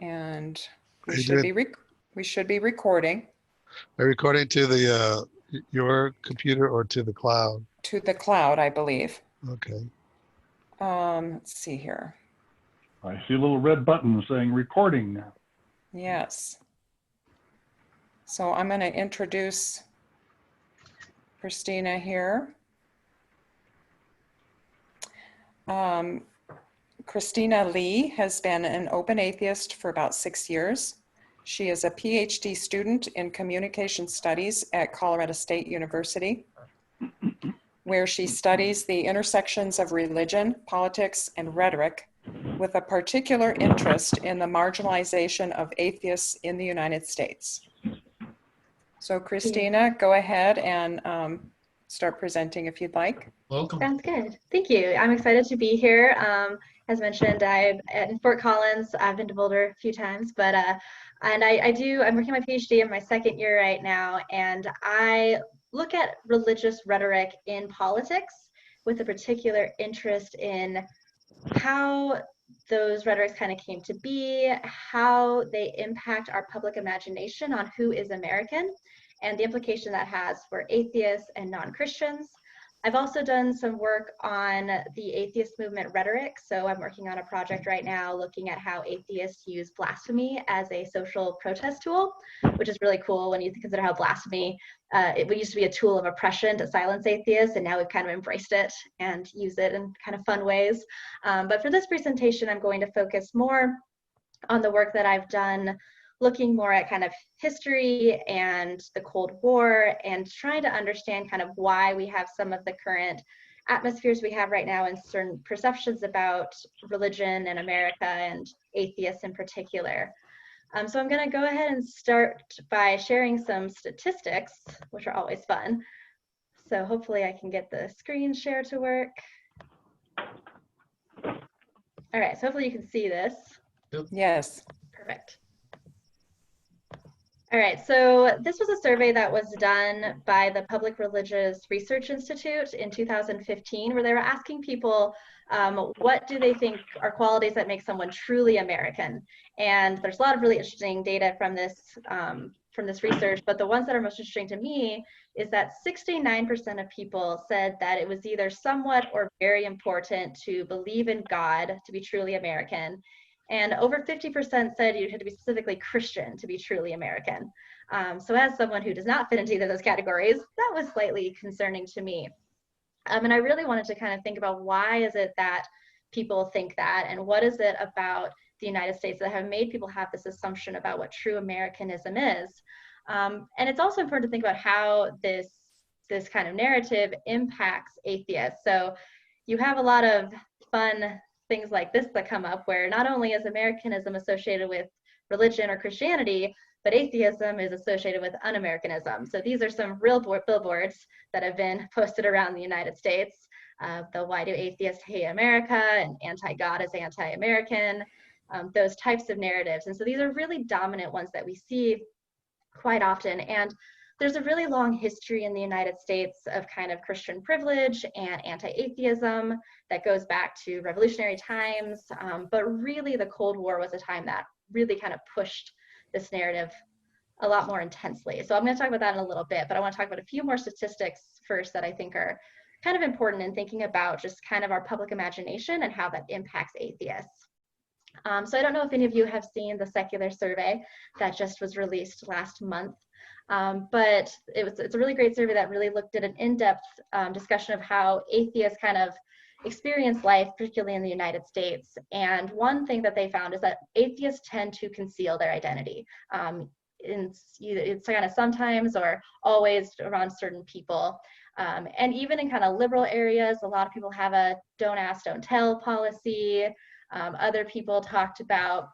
And we should be recording. Are you recording to the your computer or to the cloud? To the cloud, I believe. Okay. Let's see here. I see a little red button saying recording now. Yes. So I'm going to introduce Kristina here. Kristina Lee has been an open atheist for about 6 years. She is a PhD student in communication studies at Colorado State University, where she studies the intersections of religion, politics, and rhetoric, with a particular interest in the marginalization of atheists in the United States. So Kristina, go ahead and start presenting if you'd like. Welcome. Sounds good. Thank you. I'm excited to be here. As mentioned, I'm in Fort Collins. I've been to Boulder a few times, but I'm working my PhD in my second year right now, and I look at religious rhetoric in politics with a particular interest in how those rhetorics kind of came to be, how they impact our public imagination on who is American, and the implication that has for atheists and non-Christians. I've also done some work on the atheist movement rhetoric. So I'm working on a project right now looking at how atheists use blasphemy as a social protest tool, which is really cool when you consider how blasphemy, it used to be a tool of oppression to silence atheists, and now we've kind of embraced it and use it in kind of fun ways. But for this presentation, I'm going to focus more on the work that I've done looking more at kind of history and the Cold War and trying to understand kind of why we have some of the current atmospheres we have right now and certain perceptions about religion and America and atheists in particular. So I'm going to go ahead and start by sharing some statistics, which are always fun. So hopefully I can get the screen share to work. All right, so hopefully you can see this. Yes. Perfect. All right, so this was a survey that was done by the Public Religious Research Institute in 2015, where they were asking people what do they think are qualities that make someone truly American. And there's a lot of really interesting data from this research, but the ones that are most interesting to me is that 69% of people said that it was either somewhat or very important to believe in God to be truly American. And over 50% said you had to be specifically Christian to be truly American. So as someone who does not fit into either of those categories, that was slightly concerning to me. And I really wanted to kind of think about why is it that people think that, and what is it about the United States that have made people have this assumption about what true Americanism is. And it's also important to think about how this kind of narrative impacts atheists. So you have a lot of fun things like this that come up where not only is Americanism associated with religion or Christianity, but atheism is associated with un-Americanism. So these are some real billboards that have been posted around the United States. The why do atheists hate America and anti-God is anti-American, those types of narratives. And so these are really dominant ones that we see quite often. And there's a really long history in the United States of kind of Christian privilege and anti-atheism that goes back to revolutionary times. But really the Cold War was a time that really kind of pushed this narrative a lot more intensely. So I'm going to talk about that in a little bit, but I want to talk about a few more statistics first that I think are kind of important in thinking about just kind of our public imagination and how that impacts atheists. So I don't know if any of you have seen the Secular survey that just was released last month. But it's a really great survey that really looked at an in-depth discussion of how atheists kind of experience life, particularly in the United States. And one thing that they found is that atheists tend to conceal their identity. It's kind of sometimes or always around certain people. And even in kind of liberal areas, a lot of people have a don't ask, don't tell policy. Other people talked about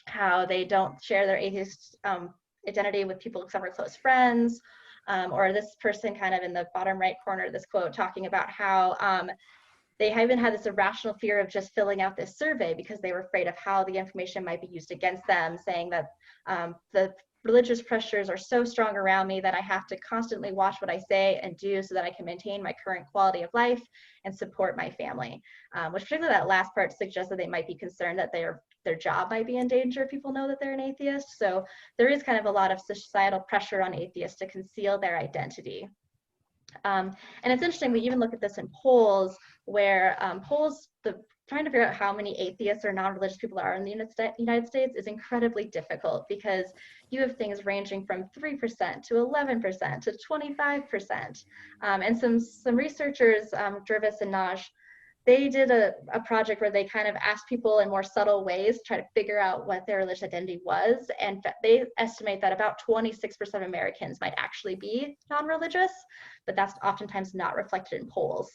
how they don't share their atheist identity with people except for close friends, or this person kind of in the bottom right corner of this quote talking about how they even had this irrational fear of just filling out this survey because they were afraid of how the information might be used against them, saying that the religious pressures are so strong around me that I have to constantly watch what I say and do so that I can maintain my current quality of life and support my family. Which particularly that last part suggests that they might be concerned that their job might be in danger if people know that they're an atheist. So there is kind of a lot of societal pressure on atheists to conceal their identity. And it's interesting, we even look at this in polls where trying to figure out how many atheists or non-religious people are in the United States is incredibly difficult, because you have things ranging from 3% to 11% to 25%. And some researchers, Jervis and Naj, they did a project where they kind of asked people in more subtle ways to try to figure out what their religious identity was. And they estimate that about 26% of Americans might actually be non-religious, but that's oftentimes not reflected in polls.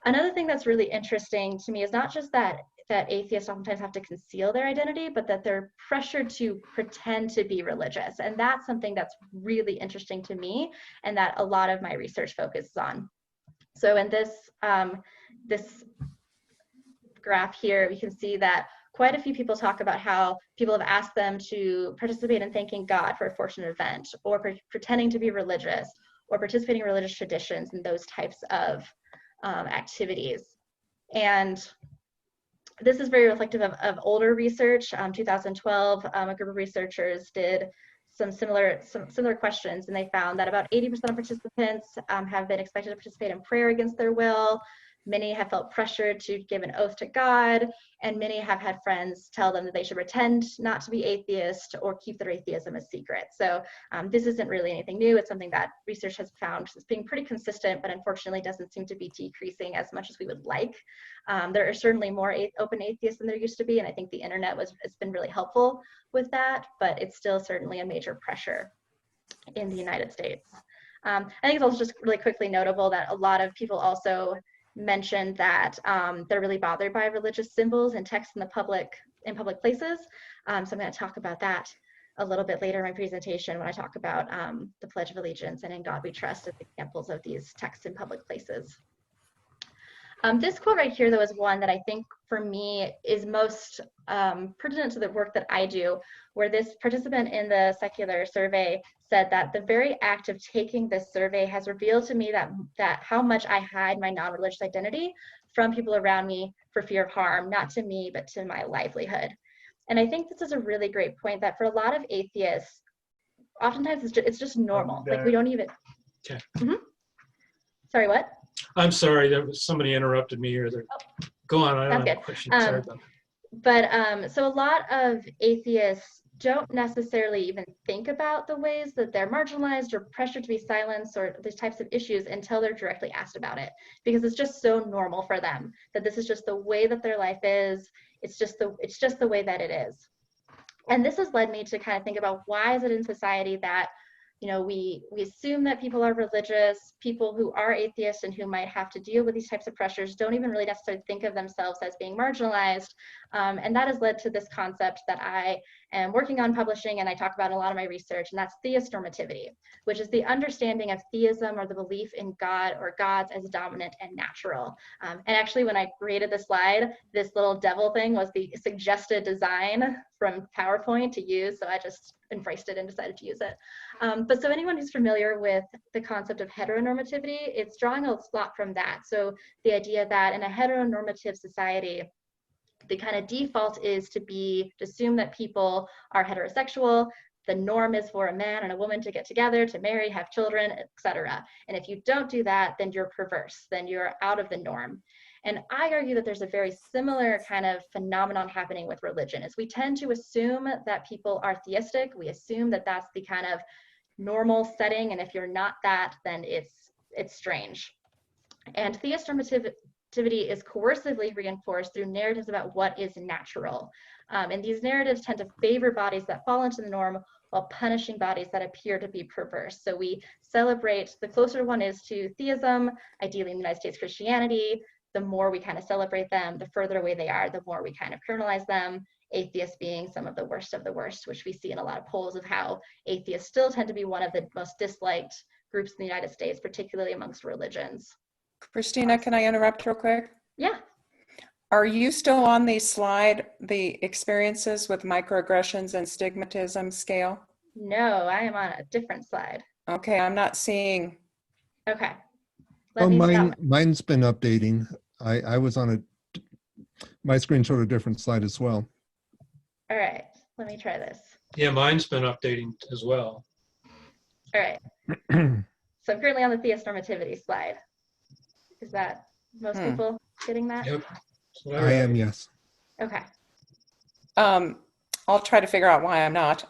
Another thing that's really interesting to me is not just that atheists oftentimes have to conceal their identity, but that they're pressured to pretend to be religious. And that's something that's really interesting to me and that a lot of my research focuses on. So in this graph here, we can see that quite a few people talk about how people have asked them to participate in thanking God for a fortunate event, or pretending to be religious, or participating in religious traditions and those types of activities. And this is very reflective of older research. 2012, a group of researchers did some similar questions, and they found that about 80% of participants have been expected to participate in prayer against their will. Many have felt pressured to give an oath to God, and many have had friends tell them that they should pretend not to be atheist or keep their atheism a secret. So this isn't really anything new. It's something that research has found as being pretty consistent, but unfortunately doesn't seem to be decreasing as much as we would like. There are certainly more open atheists than there used to be, and I think the internet has been really helpful with that, but it's still certainly a major pressure in the United States. I think it's also just really quickly notable that a lot of people also mentioned that they're really bothered by religious symbols and text in public places. So I'm going to talk about that a little bit later in my presentation when I talk about the Pledge of Allegiance and In God We Trust as examples of these texts in public places. This quote right here, though, is one that I think for me is most pertinent to the work that I do, where this participant in the secular survey said that the very act of taking this survey has revealed to me that how much I hide my non-religious identity from people around me for fear of harm, not to me, but to my livelihood. And I think this is a really great point, that for a lot of atheists, oftentimes it's just normal. Like we don't even. Okay. Mm-hmm. Sorry, what? I'm sorry, there was somebody interrupted me here. Go on, I don't have a question. Sorry about that. But so a lot of atheists don't necessarily even think about the ways that they're marginalized or pressured to be silenced or these types of issues until they're directly asked about it, because it's just so normal for them that this is just the way that their life is. It's just the way that it is. And this has led me to kind of think about, why is it in society that we assume that people are religious, people who are atheists and who might have to deal with these types of pressures don't even really necessarily think of themselves as being marginalized. And that has led to this concept that I am working on publishing and I talk about in a lot of my research, and that's Theistnormativity, which is the understanding of theism, or the belief in God or gods as dominant and natural. And actually, when I created the slide, this little devil thing was the suggested design from PowerPoint to use, so I just embraced it and decided to use it. But so anyone who's familiar with the concept of heteronormativity, it's drawing a lot from that. So the idea that in a heteronormative society, the kind of default is to assume that people are heterosexual. The norm is for a man and a woman to get together, to marry, have children, etc. And if you don't do that, then you're perverse, then you're out of the norm. And I argue that there's a very similar kind of phenomenon happening with religion, is we tend to assume that people are theistic. We assume that that's the kind of normal setting, and if you're not that, then it's strange. And Theistnormativity is coercively reinforced through narratives about what is natural. And these narratives tend to favor bodies that fall into the norm while punishing bodies that appear to be perverse. So we celebrate, the closer one is to theism, ideally in the United States Christianity, the more we kind of celebrate them. The further away they are, the more we kind of criminalize them. Atheists being some of the worst, which we see in a lot of polls of how atheists still tend to be one of the most disliked groups in the United States, particularly amongst religions. Kristina, can I interrupt real quick? Yeah. Are you still on the slide, the experiences with microaggressions and stigmatism scale? No, I am on a different slide. Okay, I'm not seeing. Okay. Oh, Let me stop. mine's been updating. I was on my screen showed a different slide as well. All right, let me try this. Yeah, mine's been updating as well. All right. So I'm currently on the theistnormativity slide. Is that most people getting that? Yep. I am, yes. Okay. I'll try to figure out why I'm not.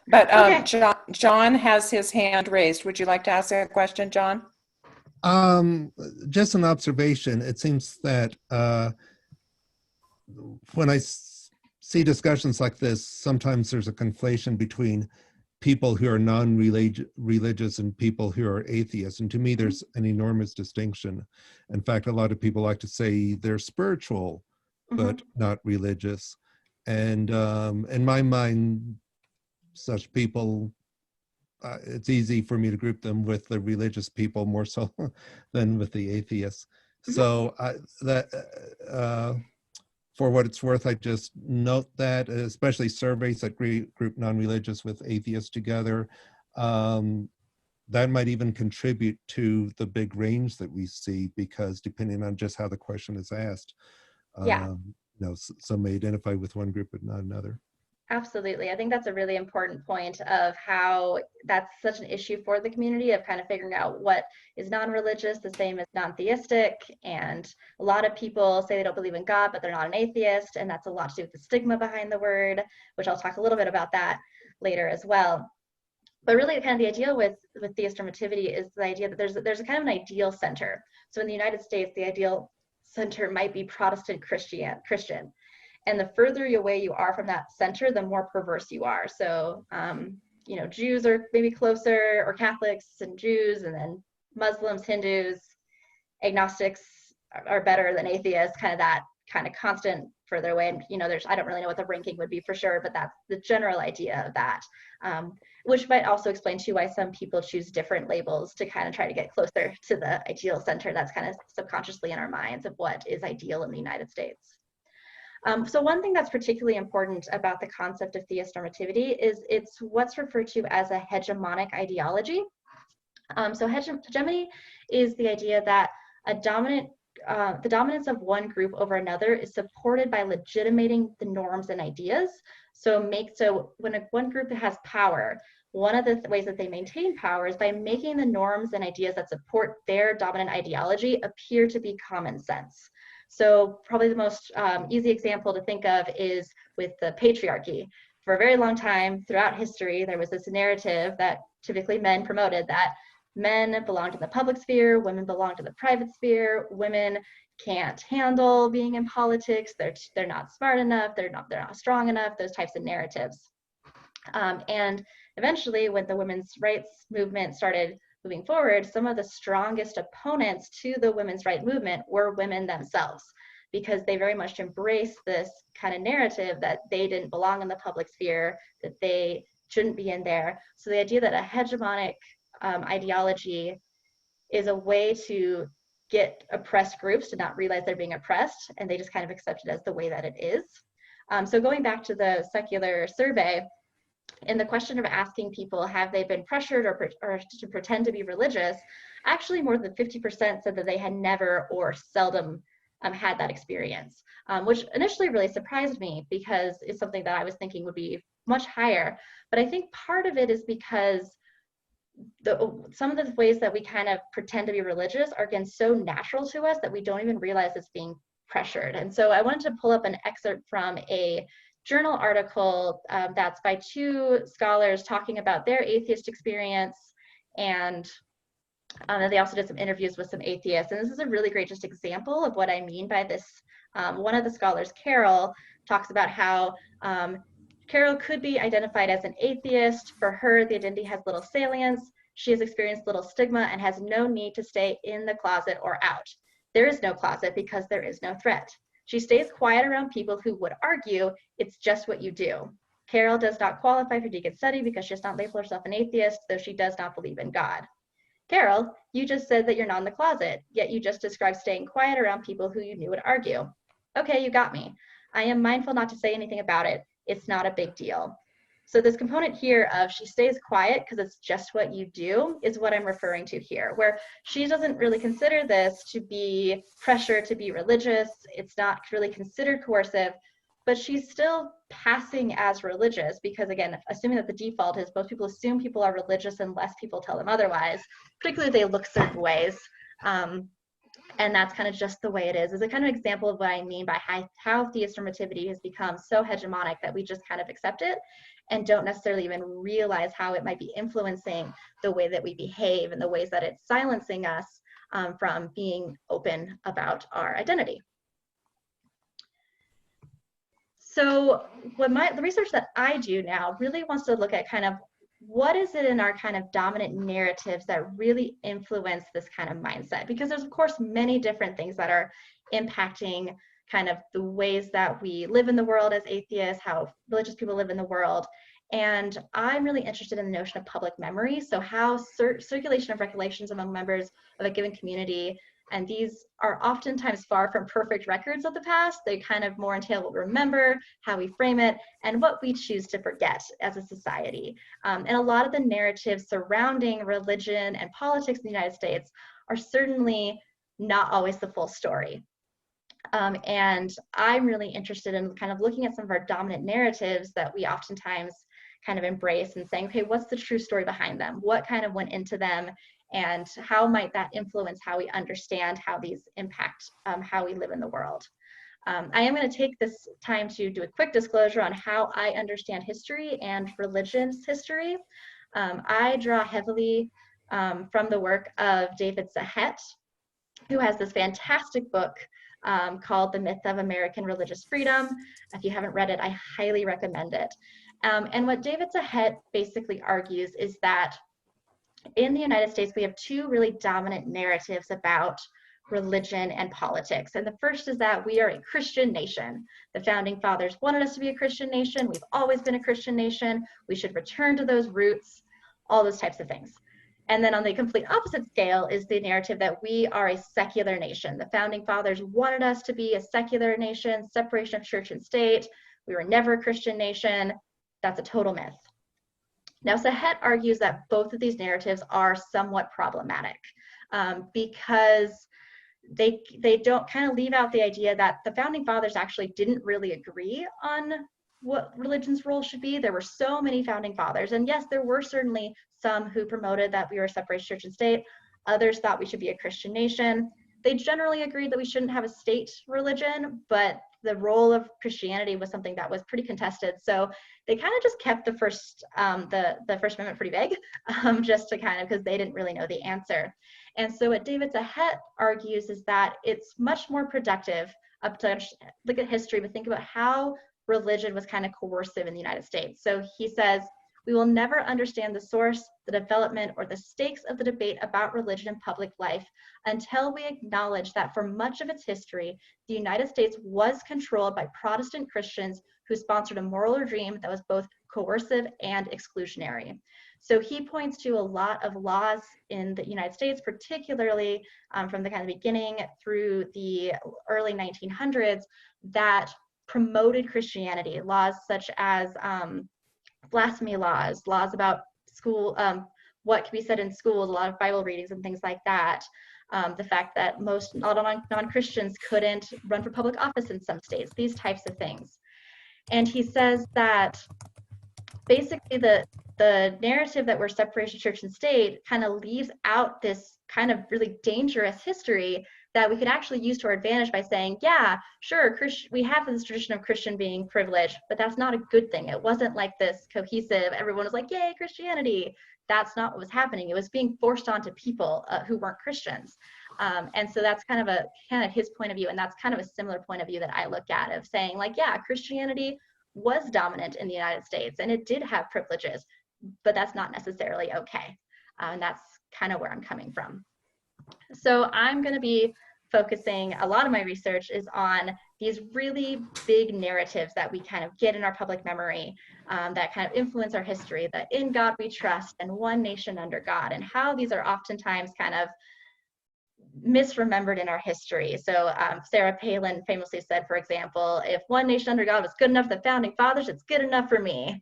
But Okay. John has his hand raised. Would you like to ask a question, John? Just an observation. It seems that when I see discussions like this, sometimes there's a conflation between people who are non-religious and people who are atheists. And to me, there's an enormous distinction. In fact, a lot of people like to say they're spiritual, but not religious. And in my mind, such people, it's easy for me to group them with the religious people more so than with the atheists. So for what it's worth, I just note that, especially surveys that group non-religious with atheists together, that might even contribute to the big range that we see, because depending on just how the question is asked, some may identify with one group but not another. Absolutely. I think that's a really important point of how that's such an issue for the community, of kind of figuring out what is non-religious, the same as non-theistic. And a lot of people say they don't believe in God, but they're not an atheist. And that's a lot to do with the stigma behind the word, which I'll talk a little bit about that later as well. But really kind of the idea with theistnormativity is the idea that there's a kind of an ideal center. So in the United States, the ideal center might be Protestant Christian. And the further away you are from that center, the more perverse you are. So, Jews are maybe closer, or Catholics and Jews, and then Muslims, Hindus, agnostics are better than atheists, kind of that kind of constant further away. And, I don't really know what the ranking would be for sure, but that's the general idea of that, which might also explain too why some people choose different labels to kind of try to get closer to the ideal center. That's kind of subconsciously in our minds of what is ideal in the United States. So one thing that's particularly important about the concept of theistnormativity is it's what's referred to as a hegemonic ideology. So hegemony is the idea that the dominance of one group over another is supported by legitimating the norms and ideas. So when one group has power, one of the ways that they maintain power is by making the norms and ideas that support their dominant ideology appear to be common sense. So probably the most easy example to think of is with the patriarchy. For a very long time throughout history, there was this narrative that typically men promoted, that men belonged in the public sphere, women belonged to the private sphere, women can't handle being in politics, they're not smart enough, they're not strong enough, those types of narratives. And eventually, when the women's rights movement started moving forward, some of the strongest opponents to the women's rights movement were women themselves, because they very much embraced this kind of narrative that they didn't belong in the public sphere, that they shouldn't be in there. So the idea that a hegemonic ideology is a way to get oppressed groups to not realize they're being oppressed, and they just kind of accept it as the way that it is. So going back to the secular survey, in the question of asking people, have they been pressured or to pretend to be religious, actually more than 50% said that they had never or seldom had that experience, which initially really surprised me, because it's something that I was thinking would be much higher. But I think part of it is because some of the ways that we kind of pretend to be religious are, again, so natural to us that we don't even realize it's being pressured. And so I wanted to pull up an excerpt from a journal article that's by two scholars talking about their atheist experience, and they also did some interviews with some atheists. And this is a really great just example of what I mean by this. One of the scholars, Carol, talks about how Carol could be identified as an atheist. For her, the identity has little salience. She has experienced little stigma and has no need to stay in the closet or out. There is no closet because there is no threat. She stays quiet around people who would argue it's just what you do. Carol does not qualify for deacon study because she does not label herself an atheist, though she does not believe in God. Carol, you just said that you're not in the closet, yet you just described staying quiet around people who you knew would argue. Okay, you got me. I am mindful not to say anything about it. It's not a big deal. So this component here of she stays quiet because it's just what you do is what I'm referring to here, where she doesn't really consider this to be pressure to be religious. It's not really considered coercive, but she's still passing as religious because, again, assuming that the default is most people assume people are religious unless people tell them otherwise, particularly if they look certain ways. And that's kind of just the way it is a kind of example of what I mean by how theistnormativity has become so hegemonic that we just kind of accept it and don't necessarily even realize how it might be influencing the way that we behave and the ways that it's silencing us from being open about our identity. So the research that I do now really wants to look at kind of what is it in our kind of dominant narratives that really influence this kind of mindset? Because there's, of course, many different things that are impacting kind of the ways that we live in the world as atheists, how religious people live in the world. And I'm really interested in the notion of public memory. So how circulation of recollections among members of a given community, and these are oftentimes far from perfect records of the past. They kind of more entail what we remember, how we frame it, and what we choose to forget as a society. And a lot of the narratives surrounding religion and politics in the United States are certainly not always the full story. And I'm really interested in kind of looking at some of our dominant narratives that we oftentimes kind of embrace and saying, okay, what's the true story behind them? What kind of went into them? And how might that influence how we understand how these impact how we live in the world? I am going to take this time to do a quick disclosure on how I understand history and religion's history. I draw heavily from the work of David Zahet, who has this fantastic book called The Myth of American Religious Freedom. If you haven't read it, I highly recommend it. And what David Zahet basically argues is that in the United States, we have two really dominant narratives about religion and politics. And the first is that we are a Christian nation. The founding fathers wanted us to be a Christian nation. We've always been a Christian nation. We should return to those roots, all those types of things. And then on the complete opposite scale is the narrative that we are a secular nation. The founding fathers wanted us to be a secular nation, separation of church and state. We were never a Christian nation. That's a total myth. Now, Zahet argues that both of these narratives are somewhat problematic because they don't kind of leave out the idea that the founding fathers actually didn't really agree on what religion's role should be. There were so many founding fathers, and yes, there were certainly some who promoted that we were a separate church and state. Others thought we should be a Christian nation. They generally agreed that we shouldn't have a state religion, but the role of Christianity was something that was pretty contested. So they kind of just kept the First Amendment pretty vague, just to kind of, because they didn't really know the answer. And so what David Zahet argues is that it's much more productive to look at history, but think about how religion was kind of coercive in the United States. So he says, we will never understand the source, the development, or the stakes of the debate about religion in public life until we acknowledge that for much of its history, the United States was controlled by Protestant Christians who sponsored a moral regime that was both coercive and exclusionary. So he points to a lot of laws in the United States, particularly from the kind of beginning through the early 1900s, that promoted Christianity, laws such as blasphemy laws, laws about school, what can be said in schools, a lot of Bible readings and things like that. The fact that most non-Christians couldn't run for public office in some states, these types of things. And he says that basically the narrative that we're separation of church and state kind of leaves out this kind of really dangerous history that we can actually use to our advantage by saying, yeah, sure, we have this tradition of Christian being privileged, but that's not a good thing. It wasn't like this cohesive, everyone was like, yay, Christianity. That's not what was happening. It was being forced onto people who weren't Christians. And so that's kind of his point of view. And that's kind of a similar point of view that I look at, of saying like, yeah, Christianity was dominant in the United States and it did have privileges, but that's not necessarily okay. And that's kind of where I'm coming from. So I'm going to be focusing, a lot of my research is on these really big narratives that we kind of get in our public memory that kind of influence our history, that in God we trust and one nation under God, and how these are oftentimes kind of misremembered in our history. So Sarah Palin famously said, for example, if one nation under God was good enough for the founding fathers, it's good enough for me.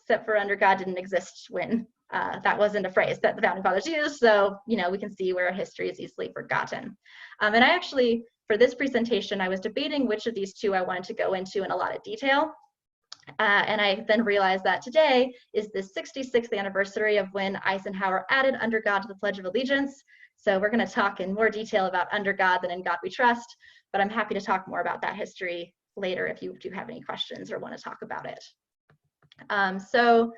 Except for under God didn't exist when that wasn't a phrase that the founding fathers used. So, you know, we can see where our history is easily forgotten. And I actually, for this presentation, I was debating which of these two I wanted to go into in a lot of detail. And I then realized that today is the 66th anniversary of when Eisenhower added under God to the Pledge of Allegiance. So we're going to talk in more detail about under God than in God we trust, but I'm happy to talk more about that history later if you do have any questions or want to talk about it. So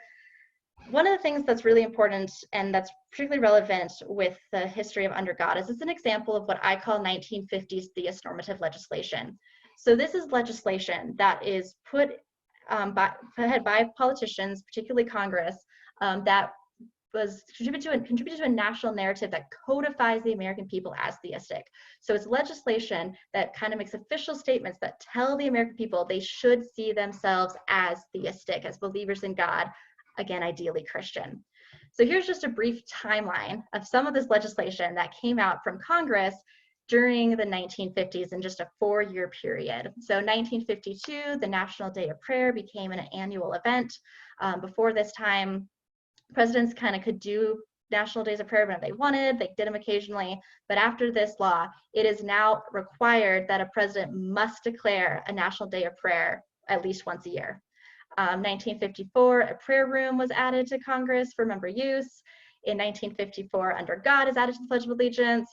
one of the things that's really important and that's particularly relevant with the history of under God is it's an example of what I call 1950s Theistnormative legislation. So this is legislation that is put ahead by politicians, particularly Congress, that was contributed to a national narrative that codifies the American people as theistic. So it's legislation that kind of makes official statements that tell the American people they should see themselves as theistic, as believers in God, again, ideally Christian. So here's just a brief timeline of some of this legislation that came out from Congress during the 1950s in just a 4-year period. So 1952, the National Day of Prayer became an annual event. Before this time, presidents kind of could do national days of prayer whenever they wanted. They did them occasionally. But after this law, it is now required that a president must declare a national day of prayer at least once a year. 1954, a prayer room was added to Congress for member use. In 1954, under God is added to the Pledge of Allegiance.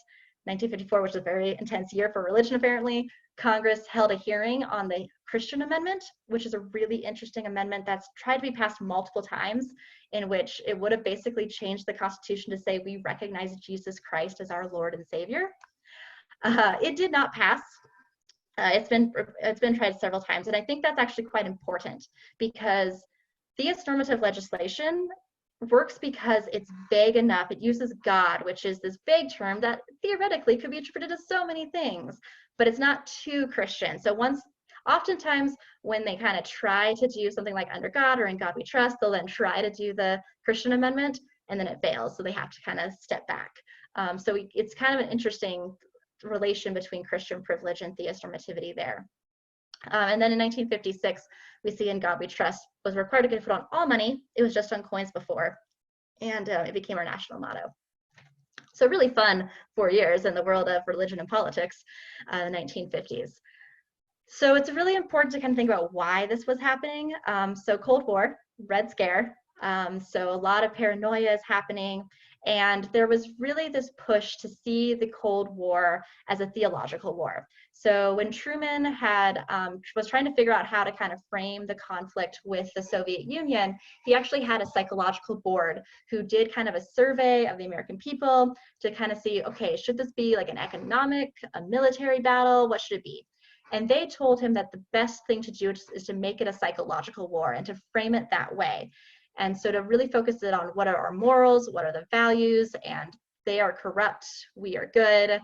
1954, which was a very intense year for religion apparently, Congress held a hearing on the Christian Amendment, which is a really interesting amendment that's tried to be passed multiple times, in which it would have basically changed the Constitution to say we recognize Jesus Christ as our Lord and Savior. It did not pass. It's been tried several times, and I think that's actually quite important because Theistnormative legislation works because it's vague enough. It uses God, which is this vague term that theoretically could be interpreted as so many things, but it's not too Christian. So oftentimes when they kind of try to do something like under God or in God we trust, they'll then try to do the Christian amendment and then it fails. So they have to kind of step back. So it's kind of an interesting relation between Christian privilege and theistnormativity there. And then in 1956, we see in God we trust was required to get put on all money. It was just on coins before, and it became our national motto. So really fun 4 years in the world of religion and politics in the 1950s. So it's really important to kind of think about why this was happening. So Cold War, Red Scare, so a lot of paranoia is happening. And there was really this push to see the Cold War as a theological war. So when Truman was trying to figure out how to kind of frame the conflict with the Soviet Union, he actually had a psychological board who did kind of a survey of the American people to kind of see, okay, should this be like an economic, a military battle? What should it be? And they told him that the best thing to do is to make it a psychological war and to frame it that way. And so to really focus it on what are our morals, what are the values, and they are corrupt, we are good.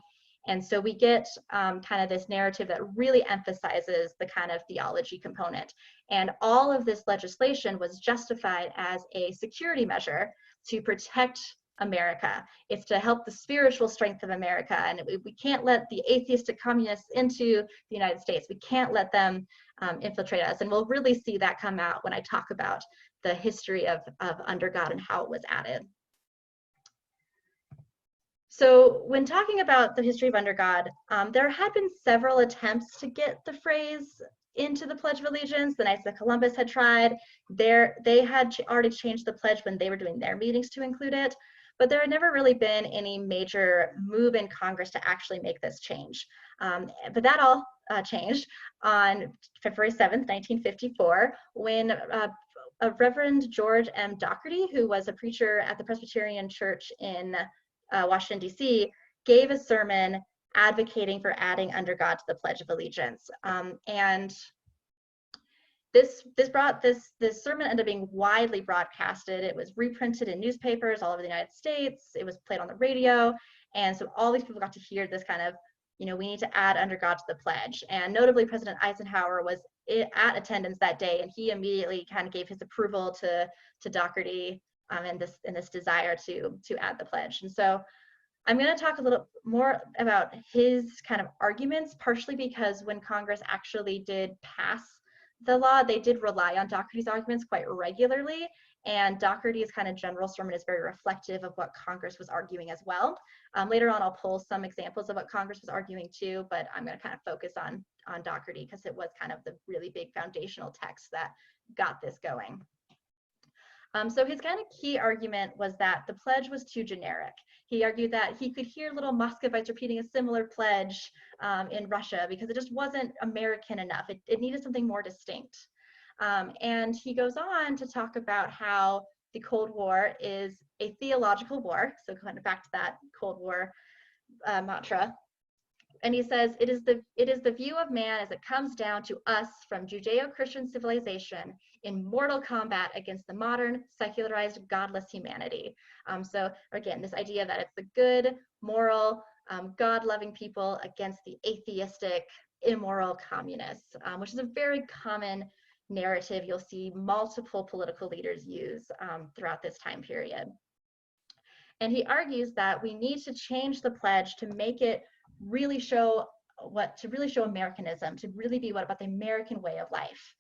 And so we get kind of this narrative that really emphasizes the kind of theology component. And all of this legislation was justified as a security measure to protect America. It's to help the spiritual strength of America. And we can't let the atheistic communists into the United States. We can't let them infiltrate us. And we'll really see that come out when I talk about the history of under God and how it was added. So when talking about the history of under God, there had been several attempts to get the phrase into the Pledge of Allegiance. The Knights of Columbus had tried. They had already changed the pledge when they were doing their meetings to include it, but there had never really been any major move in Congress to actually make this change. But that all changed on February 7th, 1954, when Reverend George M. Dougherty, who was a preacher at the Presbyterian Church in Washington, D.C., gave a sermon advocating for adding under God to the Pledge of Allegiance. And this sermon ended up being widely broadcasted. It was reprinted in newspapers all over the United States. It was played on the radio. And so all these people got to hear this kind of, we need to add under God to the pledge. And notably, President Eisenhower was at attendance that day, and he immediately kind of gave his approval to Dougherty in this desire to add the pledge. And so I'm going to talk a little more about his kind of arguments, partially because when Congress actually did pass the law, they did rely on Doherty's arguments quite regularly, and Doherty's kind of general sermon is very reflective of what Congress was arguing as well. Later on, I'll pull some examples of what Congress was arguing too, but I'm going to kind of focus on Doherty because it was kind of the really big foundational text that got this going. So his kind of key argument was that the pledge was too generic. He argued that he could hear little Muscovites repeating a similar pledge in Russia because it just wasn't American enough. It needed something more distinct. And he goes on to talk about how the Cold War is a theological war. So kind of back to that Cold War mantra. And he says, it is the view of man as it comes down to us from Judeo-Christian civilization in mortal combat against the modern, secularized, godless humanity. So again, this idea that it's the good, moral, God-loving people against the atheistic, immoral communists, which is a very common narrative you'll see multiple political leaders use throughout this time period. And he argues that we need to change the pledge to make it really show Americanism, to really be about the American way of life.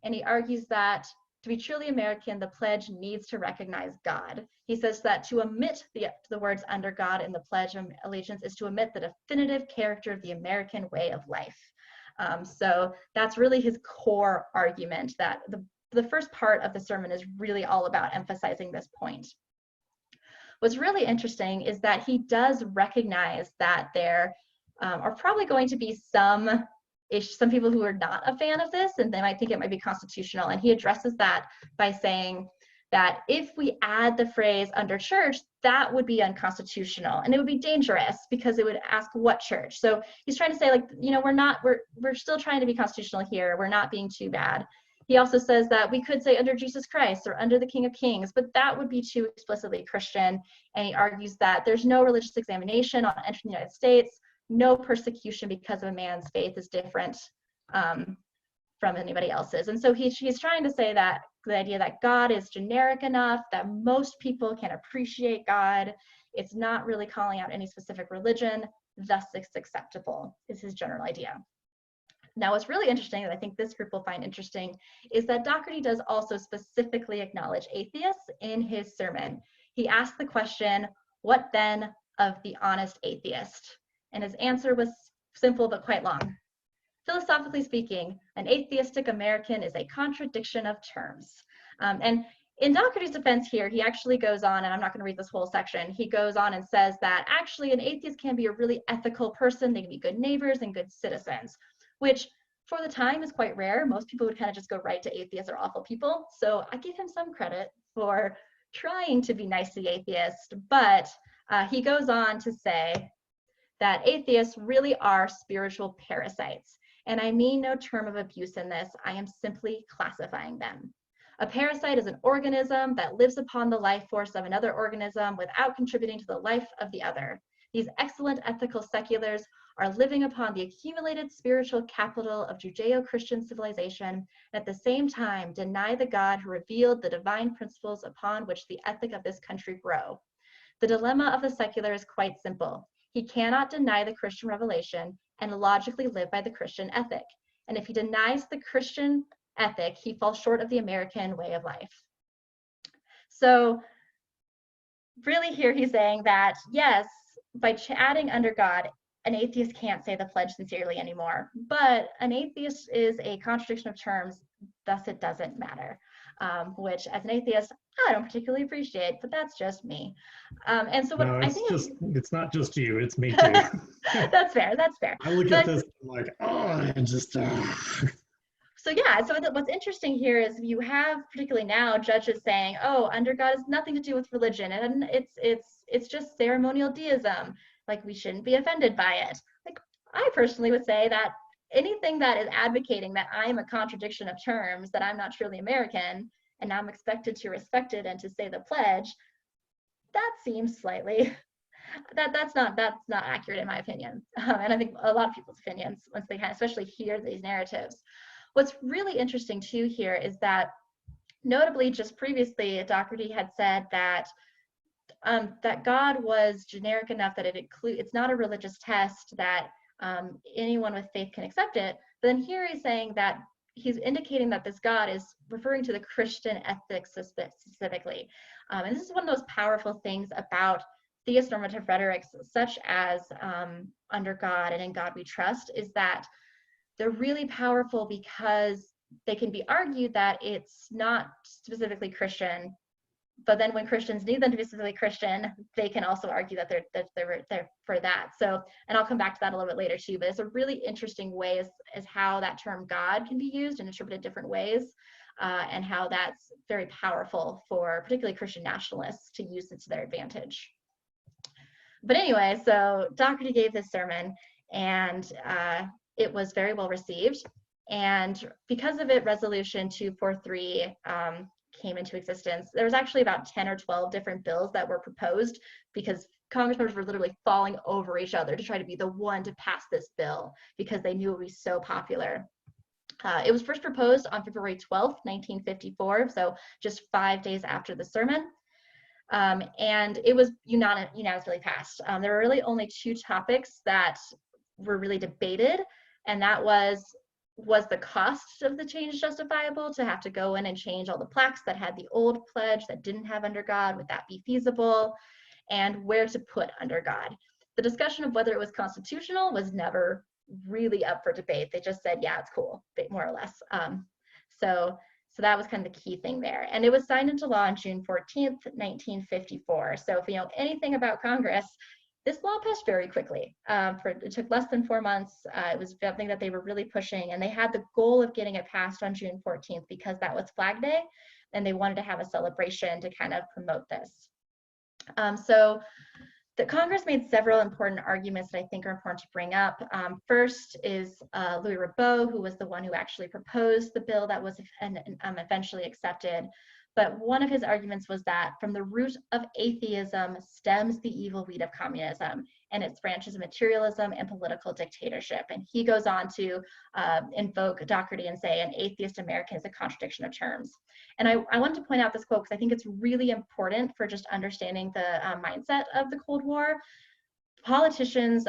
And he argues that to be truly American, the pledge needs to recognize God. He says that to omit the words under God in the Pledge of Allegiance is to omit the definitive character of the American way of life. So that's really his core argument, that the first part of the sermon is really all about emphasizing this point. What's really interesting is that he does recognize that there are probably going to be some people who are not a fan of this, and they might think it might be constitutional. And he addresses that by saying that if we add the phrase under church, that would be unconstitutional, and it would be dangerous because it would ask what church. So he's trying to say, like, you know, we're still trying to be constitutional here. We're not being too bad. He also says that we could say under Jesus Christ or under the King of Kings, but that would be too explicitly Christian. And he argues that there's no religious examination on entering the United States. No persecution because of a man's faith is different from anybody else's. And so he's trying to say that the idea that God is generic enough that most people can appreciate God. It's not really calling out any specific religion, thus it's acceptable, is his general idea. Now, what's really interesting, and I think this group will find interesting, is that Doherty does also specifically acknowledge atheists in his sermon. He asked the question, what then of the honest atheist? And his answer was simple but quite long. Philosophically speaking, an atheistic American is a contradiction of terms. And in Doherty's defense here, he actually goes on, and I'm not going to read this whole section, he goes on and says that actually an atheist can be a really ethical person. They can be good neighbors and good citizens, which for the time is quite rare. Most people would kind of just go right to atheists are awful people. So I give him some credit for trying to be nice to the atheist, but he goes on to say that atheists really are spiritual parasites. And I mean no term of abuse in this, I am simply classifying them. A parasite is an organism that lives upon the life force of another organism without contributing to the life of the other. These excellent ethical seculars are living upon the accumulated spiritual capital of Judeo-Christian civilization, and at the same time deny the God who revealed the divine principles upon which the ethic of this country grow. The dilemma of the secular is quite simple. He cannot deny the Christian revelation and logically live by the Christian ethic. And if he denies the Christian ethic, he falls short of the American way of life. So really here he's saying that, yes, by adding under God, an atheist can't say the pledge sincerely anymore, but an atheist is a contradiction of terms, thus it doesn't matter, which as an atheist, I don't particularly appreciate, but that's just me. And so what no, I think it's not just you, it's me too. That's fair, that's fair. I look at this like, oh, I'm just, So yeah, so what's interesting here is you have, particularly now, judges saying, oh, under God has nothing to do with religion, and it's just ceremonial deism. Like, we shouldn't be offended by it. Like, I personally would say that anything that is advocating that I'm a contradiction of terms, that I'm not truly American, and I'm expected to respect it and to say the pledge, that seems slightly, that's not accurate in my opinion. And I think a lot of people's opinions, once they kind of especially hear these narratives. What's really interesting too here is that notably just previously, Doherty had said that that God was generic enough that it's not a religious test, that anyone with faith can accept it. But then here he's saying that he's indicating that this God is referring to the Christian ethics specifically. And this is one of those powerful things about theistnormative rhetorics, such as Under God and In God We Trust, is that they're really powerful because they can be argued that it's not specifically Christian, but then when Christians need them to be specifically Christian, they can also argue that they're for that. So, and I'll come back to that a little bit later too, but it's a really interesting way as how that term God can be used and interpreted different ways, and how that's very powerful for particularly Christian nationalists to use it to their advantage. But anyway, so Doherty gave this sermon, and it was very well received. And because of it, Resolution 243 came into existence. There was actually about 10 or 12 different bills that were proposed because Congress members were literally falling over each other to try to be the one to pass this bill because they knew it would be so popular. It was first proposed on February 12th, 1954, so just 5 days after the sermon. And it was unanimously passed. There were really only two topics that were really debated, and that was the cost of the change justifiable, to have to go in and change all the plaques that had the old pledge that didn't have Under God? Would that be feasible? And where to put Under God? The discussion of whether it was constitutional was never really up for debate. They just said, yeah, it's cool, more or less. So that was kind of the key thing there. And it was signed into law on June 14th, 1954. So if you know anything about Congress, this law passed very quickly. It took less than 4 months. It was something that they were really pushing, and they had the goal of getting it passed on June 14th because that was Flag Day, and they wanted to have a celebration to kind of promote this. So the Congress made several important arguments that I think are important to bring up. First is Louis Ribot, who was the one who actually proposed the bill that was eventually accepted. But one of his arguments was that from the root of atheism stems the evil weed of communism and its branches of materialism and political dictatorship. And he goes on to invoke Doherty and say an atheist American is a contradiction of terms. And I want to point out this quote because I think it's really important for just understanding the mindset of the Cold War. Politicians,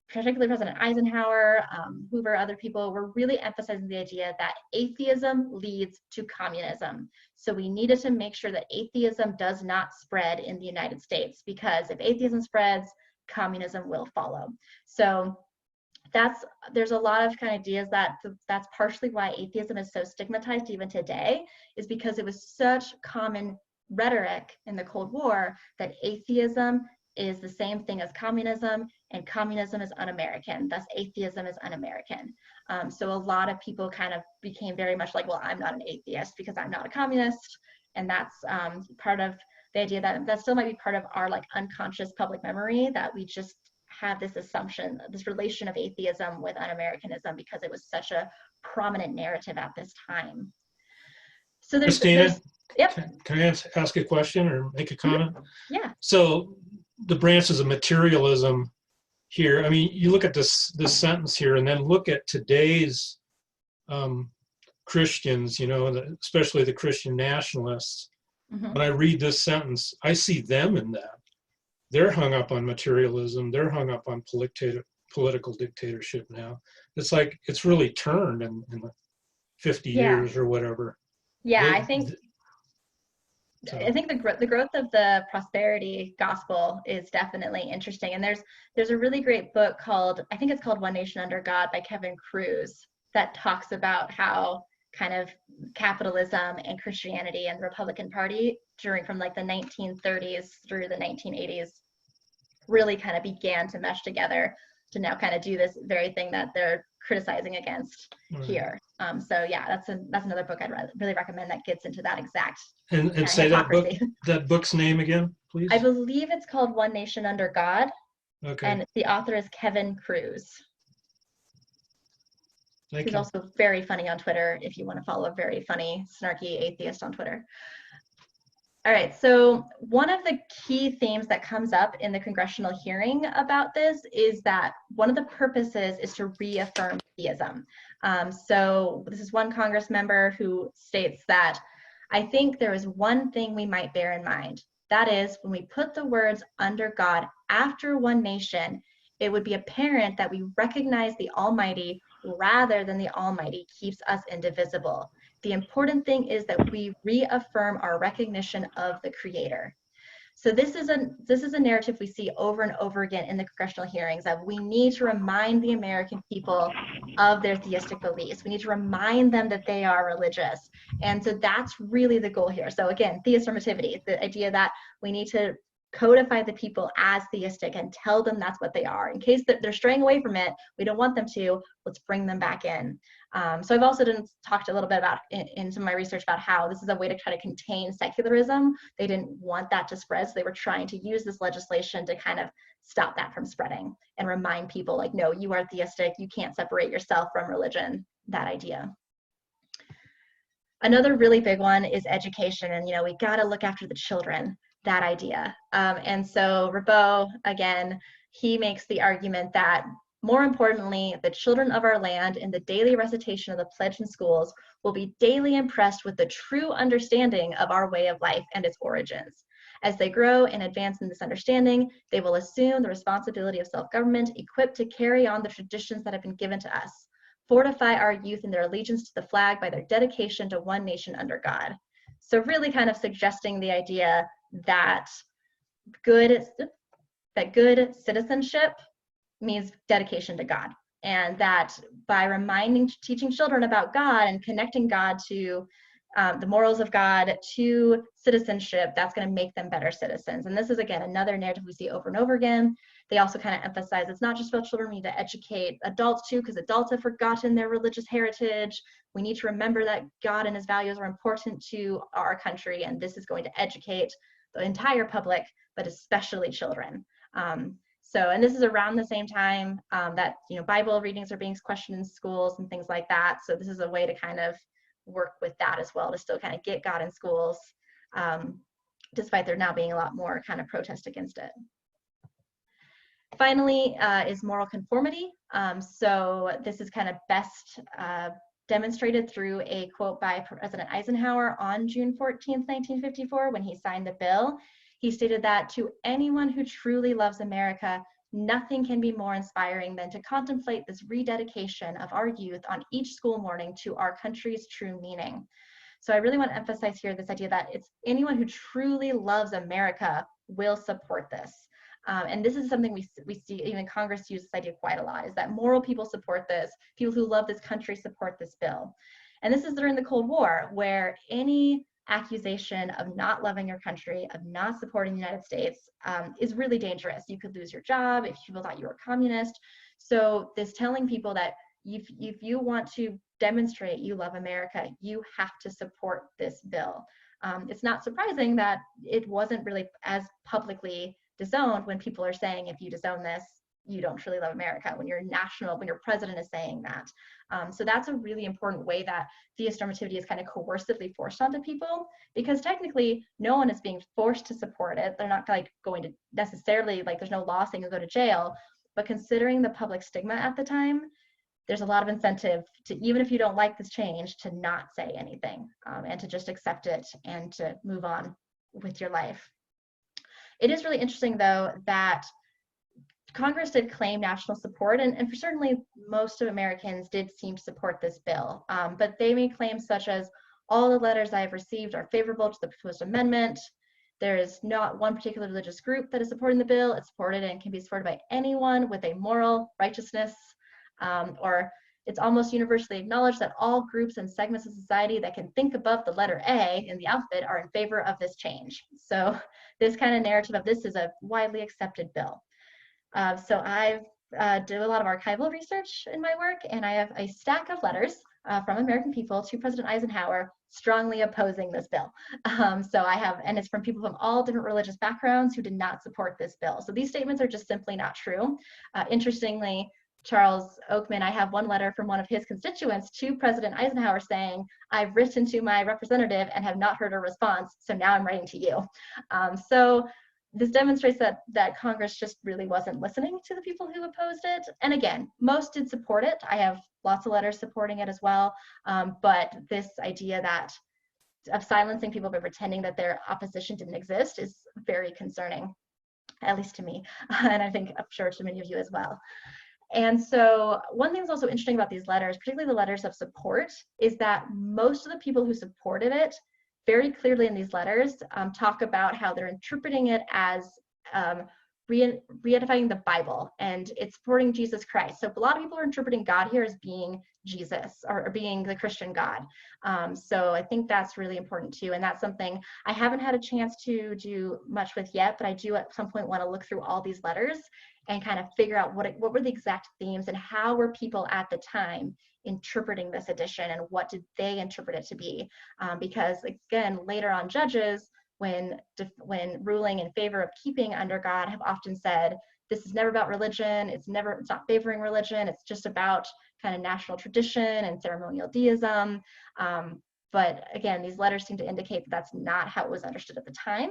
particularly President Eisenhower, Hoover, other people, were really emphasizing the idea that atheism leads to communism. So we needed to make sure that atheism does not spread in the United States, because if atheism spreads, communism will follow. So there's a lot of kind of ideas that's partially why atheism is so stigmatized even today, is because it was such common rhetoric in the Cold War that atheism is the same thing as communism, and communism is un-American, thus atheism is un-American. So a lot of people kind of became very much like, well, I'm not an atheist because I'm not a communist, and that's part of the idea that still might be part of our like unconscious public memory, that we just have this assumption, this relation of atheism with un-Americanism because it was such a prominent narrative at this time. So Kristina, yep. Can I ask a question or make a comment? Yeah. So the branches of materialism here, I mean, you look at this sentence here and then look at today's Christians, you know, especially the Christian nationalists. Mm-hmm. When I read this sentence, I see them in that. They're hung up on materialism. They're hung up on political dictatorship now. It's like it's really turned in the 50 years or whatever. Yeah, I think the growth of the prosperity gospel is definitely interesting. And there's a really great book called, I think it's called One Nation Under God by Kevin Kruse, that talks about how kind of capitalism and Christianity and the Republican Party from like the 1930s through the 1980s really kind of began to mesh together to now kind of do this very thing that they're criticizing against here. So yeah, that's another book I'd really recommend that gets into that exact and say that book's name again, please. I believe it's called One Nation Under God. Okay. And the author is Kevin Kruse. He's also very funny on Twitter if you want to follow a very funny, snarky atheist on Twitter. All right, so one of the key themes that comes up in the congressional hearing about this is that one of the purposes is to reaffirm theism. So this is one Congress member who states that, I think there is one thing we might bear in mind, That is, when we put the words under God after one nation, it would be apparent that we recognize the Almighty rather than the Almighty keeps us indivisible. The important thing is that we reaffirm our recognition of the Creator. So this is a narrative we see over and over again in the congressional hearings, that we need to remind the American people of their theistic beliefs. We need to remind them that they are religious. And so that's really the goal here. So again, theistnormativity, the idea that we need to codify the people as theistic and tell them that's what they are. In case that they're straying away from it, we don't want them to, let's bring them back in. So I've also talked a little bit about in some of my research about how this is a way to try to contain secularism. They didn't want that to spread, so they were trying to use this legislation to kind of stop that from spreading and remind people like, no, you are theistic, you can't separate yourself from religion, that idea. Another really big one is education, and we gotta look after the children, that idea. And so Ribot, again, he makes the argument that more importantly, the children of our land in the daily recitation of the pledge in schools will be daily impressed with the true understanding of our way of life and its origins. As they grow and advance in this understanding, they will assume the responsibility of self-government, equipped to carry on the traditions that have been given to us, fortify our youth in their allegiance to the flag by their dedication to one nation under God. So really kind of suggesting the idea that good citizenship means dedication to God, and that by teaching children about God and connecting God to the morals of God to citizenship, that's going to make them better citizens. And this is, again, another narrative we see over and over again. They also kind of emphasize it's not just about children, we need to educate adults too, because adults have forgotten their religious heritage. We need to remember that God and his values are important to our country, and this is going to educate the entire public, but especially children. And this is around the same time that Bible readings are being questioned in schools and things like that. So this is a way to kind of work with that as well, to still kind of get God in schools, despite there now being a lot more kind of protest against it. Finally is moral conformity. So this is kind of best demonstrated through a quote by President Eisenhower on June 14th, 1954, when he signed the bill. He stated that to anyone who truly loves America, nothing can be more inspiring than to contemplate this rededication of our youth on each school morning to our country's true meaning. So I really want to emphasize here this idea that it's anyone who truly loves America will support this. And this is something we see, even Congress uses this idea quite a lot, is that moral people support this, people who love this country support this bill. And this is during the Cold War, where any accusation of not loving your country, of not supporting the United States is really dangerous. You could lose your job if people thought you were communist. So this telling people that if you want to demonstrate you love America, you have to support this bill. It's not surprising that it wasn't really as publicly disowned when people are saying, if you disown this, you don't truly love America, when your president is saying that. So that's a really important way that theistnormativity is kind of coercively forced onto people, because technically no one is being forced to support it. They're not like going to necessarily, like there's no law saying you'll go to jail, but considering the public stigma at the time, there's a lot of incentive to, even if you don't like this change, to not say anything and to just accept it and to move on with your life. It is really interesting though that Congress did claim national support, and for certainly most of Americans did seem to support this bill, but they made claims such as, all the letters I have received are favorable to the proposed amendment. There is not one particular religious group that is supporting the bill. It's supported and can be supported by anyone with a moral righteousness, or it's almost universally acknowledged that all groups and segments of society that can think above the letter A in the alphabet are in favor of this change. So this kind of narrative of this is a widely accepted bill. So I've did a lot of archival research in my work, and I have a stack of letters from American people to President Eisenhower strongly opposing this bill. So I have, and it's from people from all different religious backgrounds who did not support this bill. So these statements are just simply not true. Interestingly, Charles Oakman, I have one letter from one of his constituents to President Eisenhower saying, I've written to my representative and have not heard a response, so now I'm writing to you. So this demonstrates that Congress just really wasn't listening to the people who opposed it. And again, most did support it. I have lots of letters supporting it as well. But this idea that silencing people by pretending that their opposition didn't exist is very concerning, at least to me, and I'm sure to many of you as well. And so one thing that's also interesting about these letters, particularly the letters of support, is that most of the people who supported it very clearly in these letters talk about how they're interpreting it as re-edifying the Bible, and it's supporting Jesus Christ. So a lot of people are interpreting God here as being Jesus, or being the Christian God. So I think that's really important too, and that's something I haven't had a chance to do much with yet, but I do at some point want to look through all these letters and kind of figure out what were the exact themes and how were people at the time interpreting this edition, and what did they interpret it to be? Because again, later on judges, when ruling in favor of keeping under God, have often said, this is never about religion, it's not favoring religion, it's just about kind of national tradition and ceremonial deism. But again, these letters seem to indicate that that's not how it was understood at the time,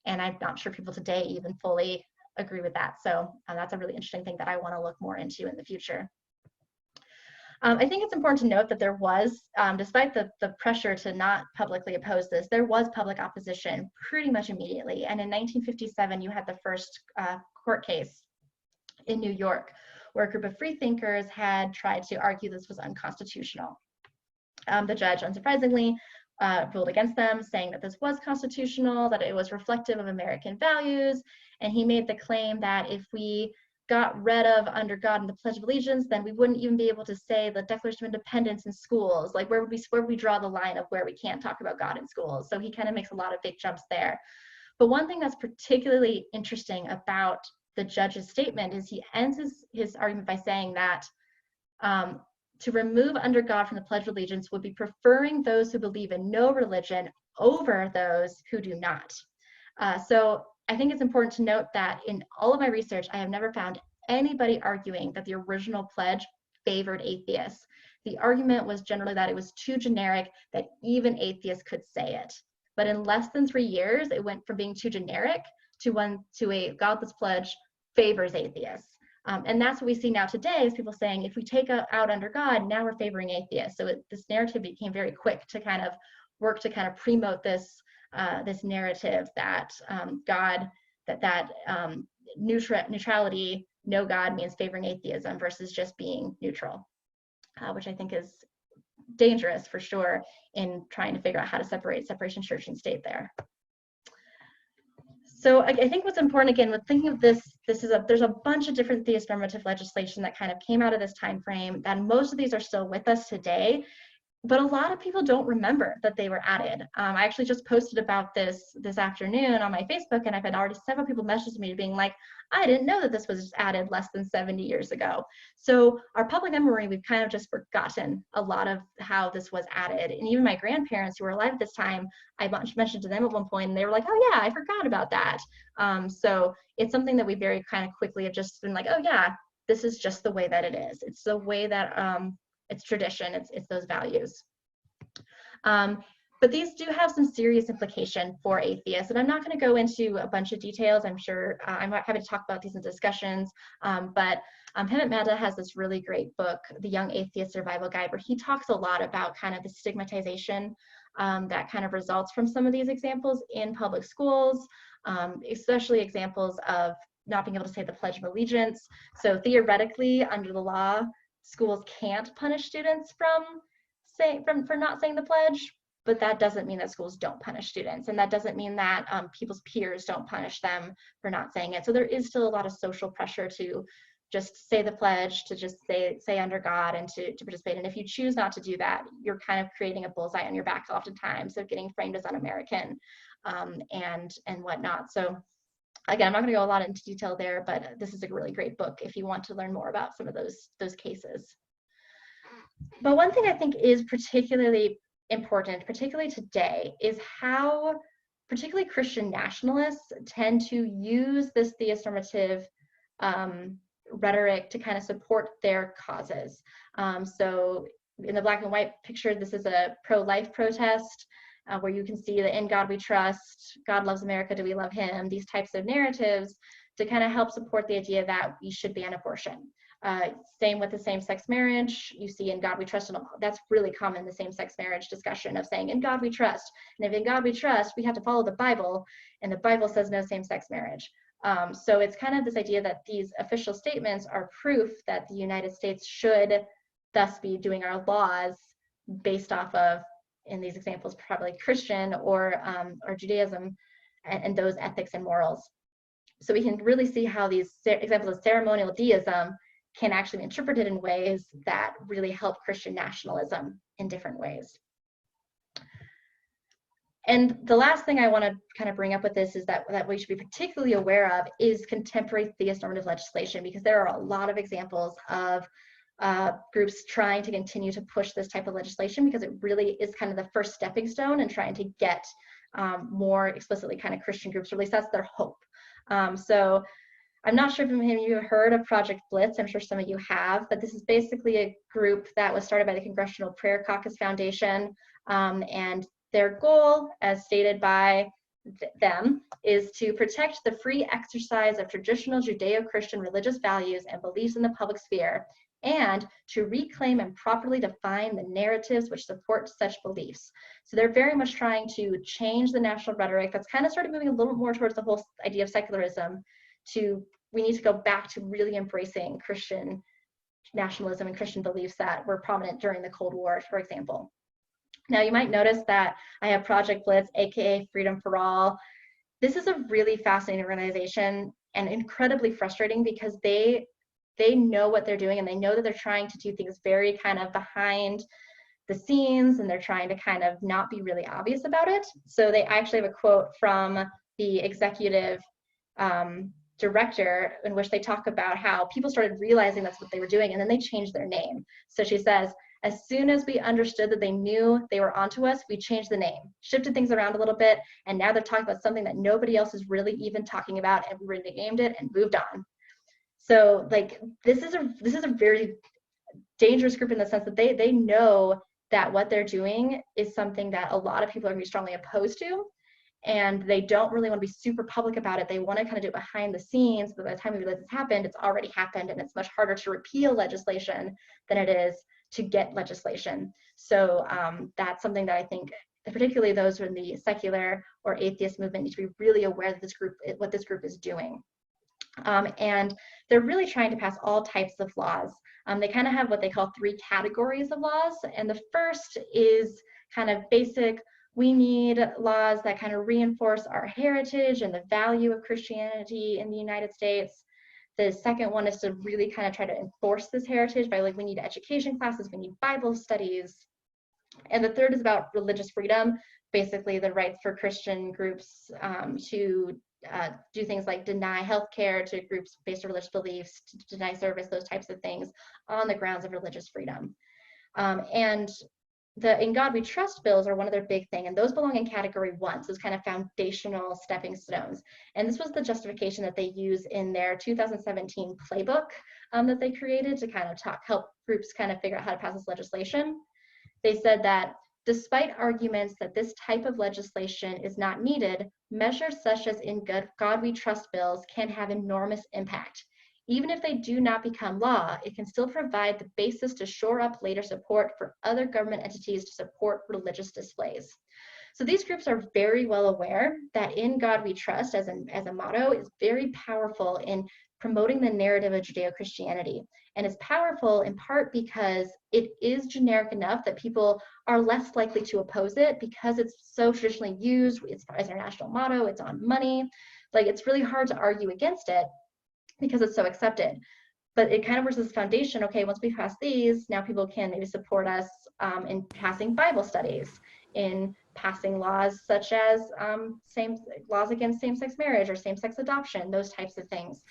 and I'm not sure people today even fully agree with that. So that's a really interesting thing that I want to look more into in the future. I think it's important to note that there was, despite the pressure to not publicly oppose this, there was public opposition pretty much immediately. And in 1957, you had the first court case in New York, where a group of free thinkers had tried to argue this was unconstitutional. The judge, unsurprisingly, ruled against them, saying that this was constitutional, that it was reflective of American values, and he made the claim that if we got rid of under God and the Pledge of Allegiance, then we wouldn't even be able to say the Declaration of Independence in schools. Like, where would we draw the line of where we can't talk about God in schools? So he kind of makes a lot of big jumps there. But one thing that's particularly interesting about the judge's statement is he ends his argument by saying that to remove under God from the Pledge of Allegiance would be preferring those who believe in no religion over those who do not. So I think it's important to note that in all of my research, I have never found anybody arguing that the original pledge favored atheists. The argument was generally that it was too generic, that even atheists could say it. But in less than 3 years, it went from being too generic to a godless pledge favors atheists. And that's what we see now today, is people saying, if we take out under God, now we're favoring atheists. So this narrative became very quick to kind of work to kind of promote this narrative that neutrality, no God, means favoring atheism versus just being neutral, which I think is dangerous for sure in trying to figure out how to separate separation church and state there. So I think what's important, again, with thinking of there's a bunch of different theistnormative legislation that kind of came out of this time frame, and most of these are still with us today. But a lot of people don't remember that they were added. I actually just posted about this afternoon on my Facebook, and I've had already several people message me being like, I didn't know that this was added less than 70 years ago. So our public memory, we've kind of just forgotten a lot of how this was added. And even my grandparents who were alive at this time, I mentioned to them at one point, and they were like, oh yeah, I forgot about that. So it's something that we very kind of quickly have just been like, oh yeah, this is just the way that it is. It's the way that, it's tradition, it's those values. But these do have some serious implication for atheists, and I'm not going to go into a bunch of details. I'm sure I'm happy to talk about these in discussions, but Hemant Mehta has this really great book, The Young Atheist Survival Guide, where he talks a lot about kind of the stigmatization that kind of results from some of these examples in public schools, especially examples of not being able to say the Pledge of Allegiance. So theoretically, under the law, schools can't punish students for not saying the pledge, but that doesn't mean that schools don't punish students, and that doesn't mean that people's peers don't punish them for not saying it. So there is still a lot of social pressure to just say the pledge, to just say under God, and to participate. And if you choose not to do that, you're kind of creating a bullseye on your back oftentimes of getting framed as un-American and whatnot. So again, I'm not going to go a lot into detail there, but this is a really great book if you want to learn more about some of those cases. But one thing I think is particularly important, particularly today, is how particularly Christian nationalists tend to use this theistnormative rhetoric to kind of support their causes. So in the black and white picture, this is a pro-life protest where you can see the "In God We Trust," "God loves America, do we love him?" These types of narratives to kind of help support the idea that we should ban abortion. Same with the same-sex marriage. You see in God We Trust, and that's really common, the same-sex marriage discussion of saying, in God we trust. And if in God we trust, we have to follow the Bible, and the Bible says no same-sex marriage. So it's kind of this idea that these official statements are proof that the United States should thus be doing our laws based off of, in these examples, probably Christian or Judaism and those ethics and morals. So we can really see how these examples of ceremonial deism can actually be interpreted in ways that really help Christian nationalism in different ways. And the last thing I want to kind of bring up with this is that we should be particularly aware of is contemporary theist normative legislation, because there are a lot of examples of groups trying to continue to push this type of legislation, because it really is kind of the first stepping stone in trying to get more explicitly kind of Christian groups, or at least that's their hope. So I'm not sure if any of you have heard of Project Blitz. I'm sure some of you have, but this is basically a group that was started by the Congressional Prayer Caucus Foundation, and their goal, as stated by them, is to protect the free exercise of traditional Judeo-Christian religious values and beliefs in the public sphere, and to reclaim and properly define the narratives which support such beliefs. So they're very much trying to change the national rhetoric that's kind of started moving a little more towards the whole idea of secularism, to we need to go back to really embracing Christian nationalism and Christian beliefs that were prominent during the Cold War, for example. Now, you might notice that I have Project Blitz, aka Freedom for All. This is a really fascinating organization and incredibly frustrating, because they know what they're doing, and they know that they're trying to do things very kind of behind the scenes, and they're trying to kind of not be really obvious about it. So they actually have a quote from the executive director in which they talk about how people started realizing that's what they were doing, and then they changed their name. So she says, as soon as we understood that they knew they were onto us, we changed the name, shifted things around a little bit, and now they're talking about something that nobody else is really even talking about, and we renamed it and moved on. So like this is a very dangerous group in the sense that they know that what they're doing is something that a lot of people are going to be strongly opposed to, and they don't really want to be super public about it. They want to kind of do it behind the scenes, but by the time we realize it's happened, it's already happened, and it's much harder to repeal legislation than it is to get legislation. So that's something that I think, particularly those who are in the secular or atheist movement, need to be really aware that what this group is doing. And they're really trying to pass all types of laws. They kind of have what they call 3 categories of laws. And the first is kind of basic. We need laws that kind of reinforce our heritage and the value of Christianity in the United States. The second one is to really kind of try to enforce this heritage by, like, we need education classes, we need Bible studies. And the third is about religious freedom, basically the rights for Christian groups to do things like deny healthcare to groups based on religious beliefs, to deny service, those types of things on the grounds of religious freedom. And the In God We Trust bills are one of their big thing, and those belong in category 1, so those kind of foundational stepping stones. And this was the justification that they use in their 2017 playbook that they created to kind of help groups kind of figure out how to pass this legislation. They said that despite arguments that this type of legislation is not needed, measures such as In God We Trust bills can have enormous impact. Even if they do not become law, it can still provide the basis to shore up later support for other government entities to support religious displays. So these groups are very well aware that In God We Trust as a motto is very powerful in promoting the narrative of Judeo-Christianity. And it's powerful in part because it is generic enough that people are less likely to oppose it, because it's so traditionally used. It's our national motto, it's on money. Like, it's really hard to argue against it because it's so accepted. But it kind of works as a foundation. Okay, once we pass these, now people can maybe support us in passing Bible studies, in passing laws such as laws against same-sex marriage or same-sex adoption, those types of things.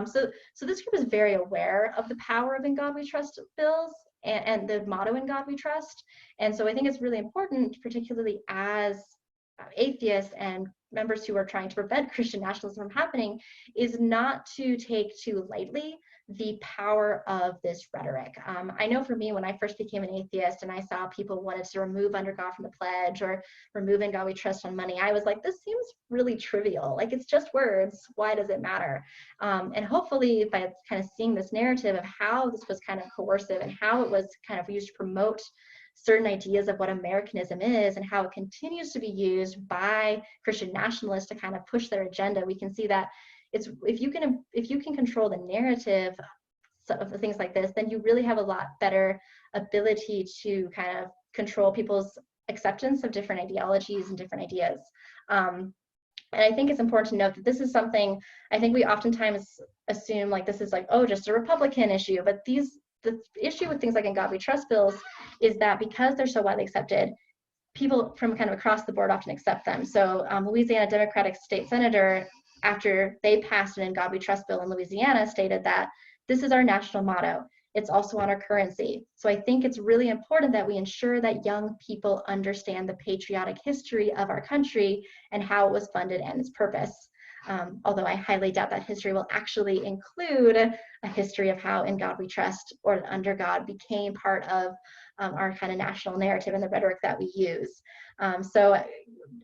So this group is very aware of the power of In God We Trust bills and the motto In God We Trust. And so I think it's really important, particularly as atheists and members who are trying to prevent Christian nationalism from happening, is not to take too lightly the power of this rhetoric. I know for me, when I first became an atheist and I saw people wanted to remove under God from the pledge or remove in God we trust on money, I was like, this seems really trivial. Like, it's just words. Why does it matter? And hopefully by kind of seeing this narrative of how this was kind of coercive and how it was kind of used to promote certain ideas of what Americanism is and how it continues to be used by Christian nationalists to kind of push their agenda, we can see that it's if you can control the narrative of things like this, then you really have a lot better ability to kind of control people's acceptance of different ideologies and different ideas. And I think it's important to note that this is something I think we oftentimes assume like this is like, oh, just a Republican issue, but the issue with things like In God We Trust bills is that because they're so widely accepted, people from kind of across the board often accept them. So Louisiana Democratic State Senator, after they passed an In God We Trust bill in Louisiana, stated that this is our national motto. It's also on our currency. So I think it's really important that we ensure that young people understand the patriotic history of our country and how it was funded and its purpose. Although I highly doubt that history will actually include a history of how In God We Trust or Under God became part of our kind of national narrative and the rhetoric that we use. So I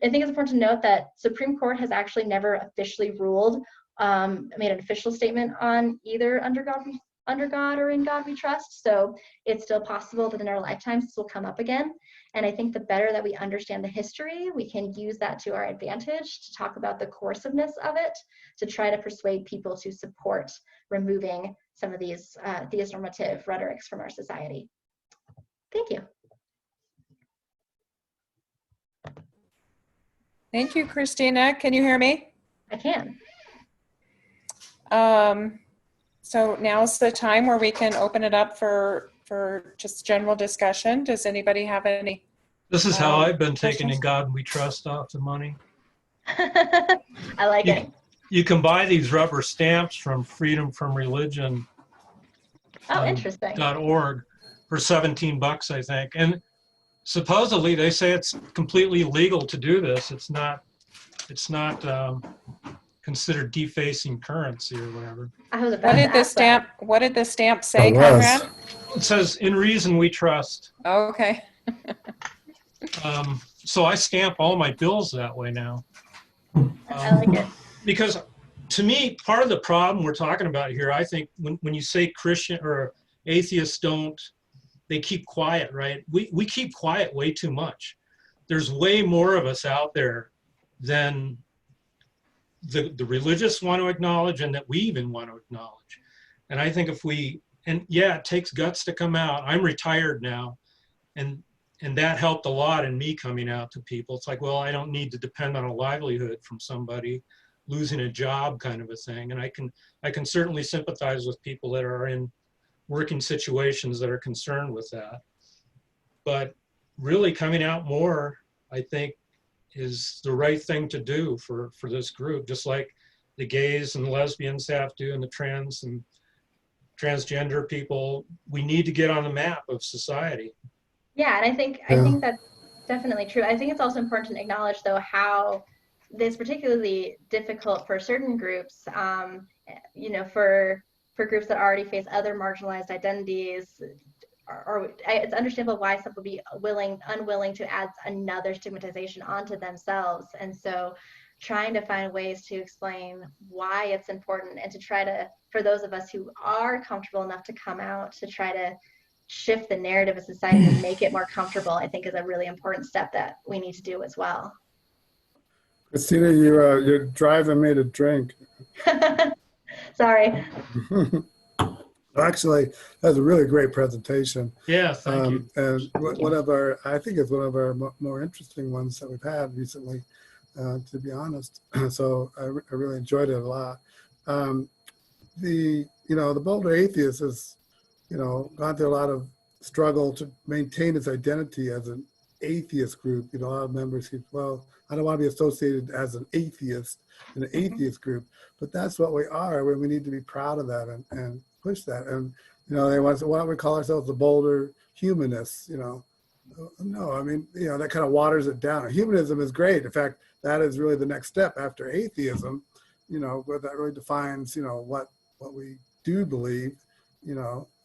think it's important to note that Supreme Court has actually never officially ruled, made an official statement on either Under God or In God We Trust. So it's still possible that in our lifetimes this will come up again. And I think the better that we understand the history, we can use that to our advantage to talk about the coerciveness of it, to try to persuade people to support removing some of these theistnormative rhetorics from our society. Thank you. Thank you, Kristina. Can you hear me? I can. So now's the time where we can open it up for just general discussion. Does anybody have any? This is how I've been taking questions? In God We Trust off the money. I like it. You can buy these rubber stamps from Freedom from Religion. Oh, interesting. .org for $17, I think. And supposedly they say it's completely legal to do this. It's not considered defacing currency or whatever. I was about to ask that. What did the stamp say, It was. Conrad? It says, "In reason we trust." Oh, okay. So I stamp all my bills that way now. I like it. Because to me, part of the problem we're talking about here, I think when you say Christian or atheists they keep quiet, right? We keep quiet way too much. There's way more of us out there than the religious want to acknowledge and that we even want to acknowledge. And I think it takes guts to come out. I'm retired now, and that helped a lot in me coming out to people. It's like, well, I don't need to depend on a livelihood from somebody, losing a job kind of a thing. And I can certainly sympathize with people that are in working situations that are concerned with that. But really coming out more, I think, is the right thing to do for this group, just like the gays and lesbians have to, and the trans and transgender people. We need to get on the map of society. Yeah, and I think that's definitely true. I think it's also important to acknowledge, though, how this is particularly difficult for certain groups, for groups that already face other marginalized identities, or it's understandable why some would be unwilling to add another stigmatization onto themselves. And so trying to find ways to explain why it's important and to try to, for those of us who are comfortable enough to come out, to try to shift the narrative of society and make it more comfortable, I think is a really important step that we need to do as well. Kristina, you're driving me to drink. Sorry. Actually, that was a really great presentation. Yeah, thank you. And I think it's one of our more interesting ones that we've had recently, to be honest. So I really enjoyed it a lot. The Boulder Atheists has, gone through a lot of struggle to maintain its identity as an atheist group. A lot of members say, well, I don't want to be associated as an atheist in an atheist group, but that's what we are. We need to be proud of that and push that. And they want to say, why don't we call ourselves the Boulder Humanists? No, I mean, that kind of waters it down. Humanism is great. In fact, that is really the next step after atheism. Where that really defines, what we do believe,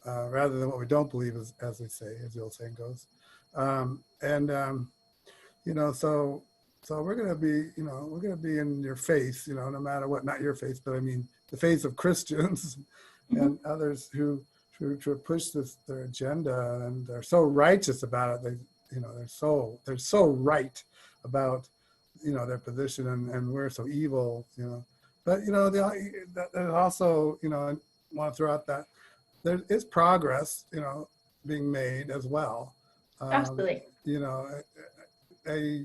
rather than what we don't believe, as they say, as the old saying goes. So we're going to be, we're going to be in your face, no matter what, not your face, but I mean, the face of Christians and others who push their agenda, and they're so righteous about it. They're so right about, their position, and we're so evil, But, there's also, I want to throw out that there is progress, being made as well. Absolutely. I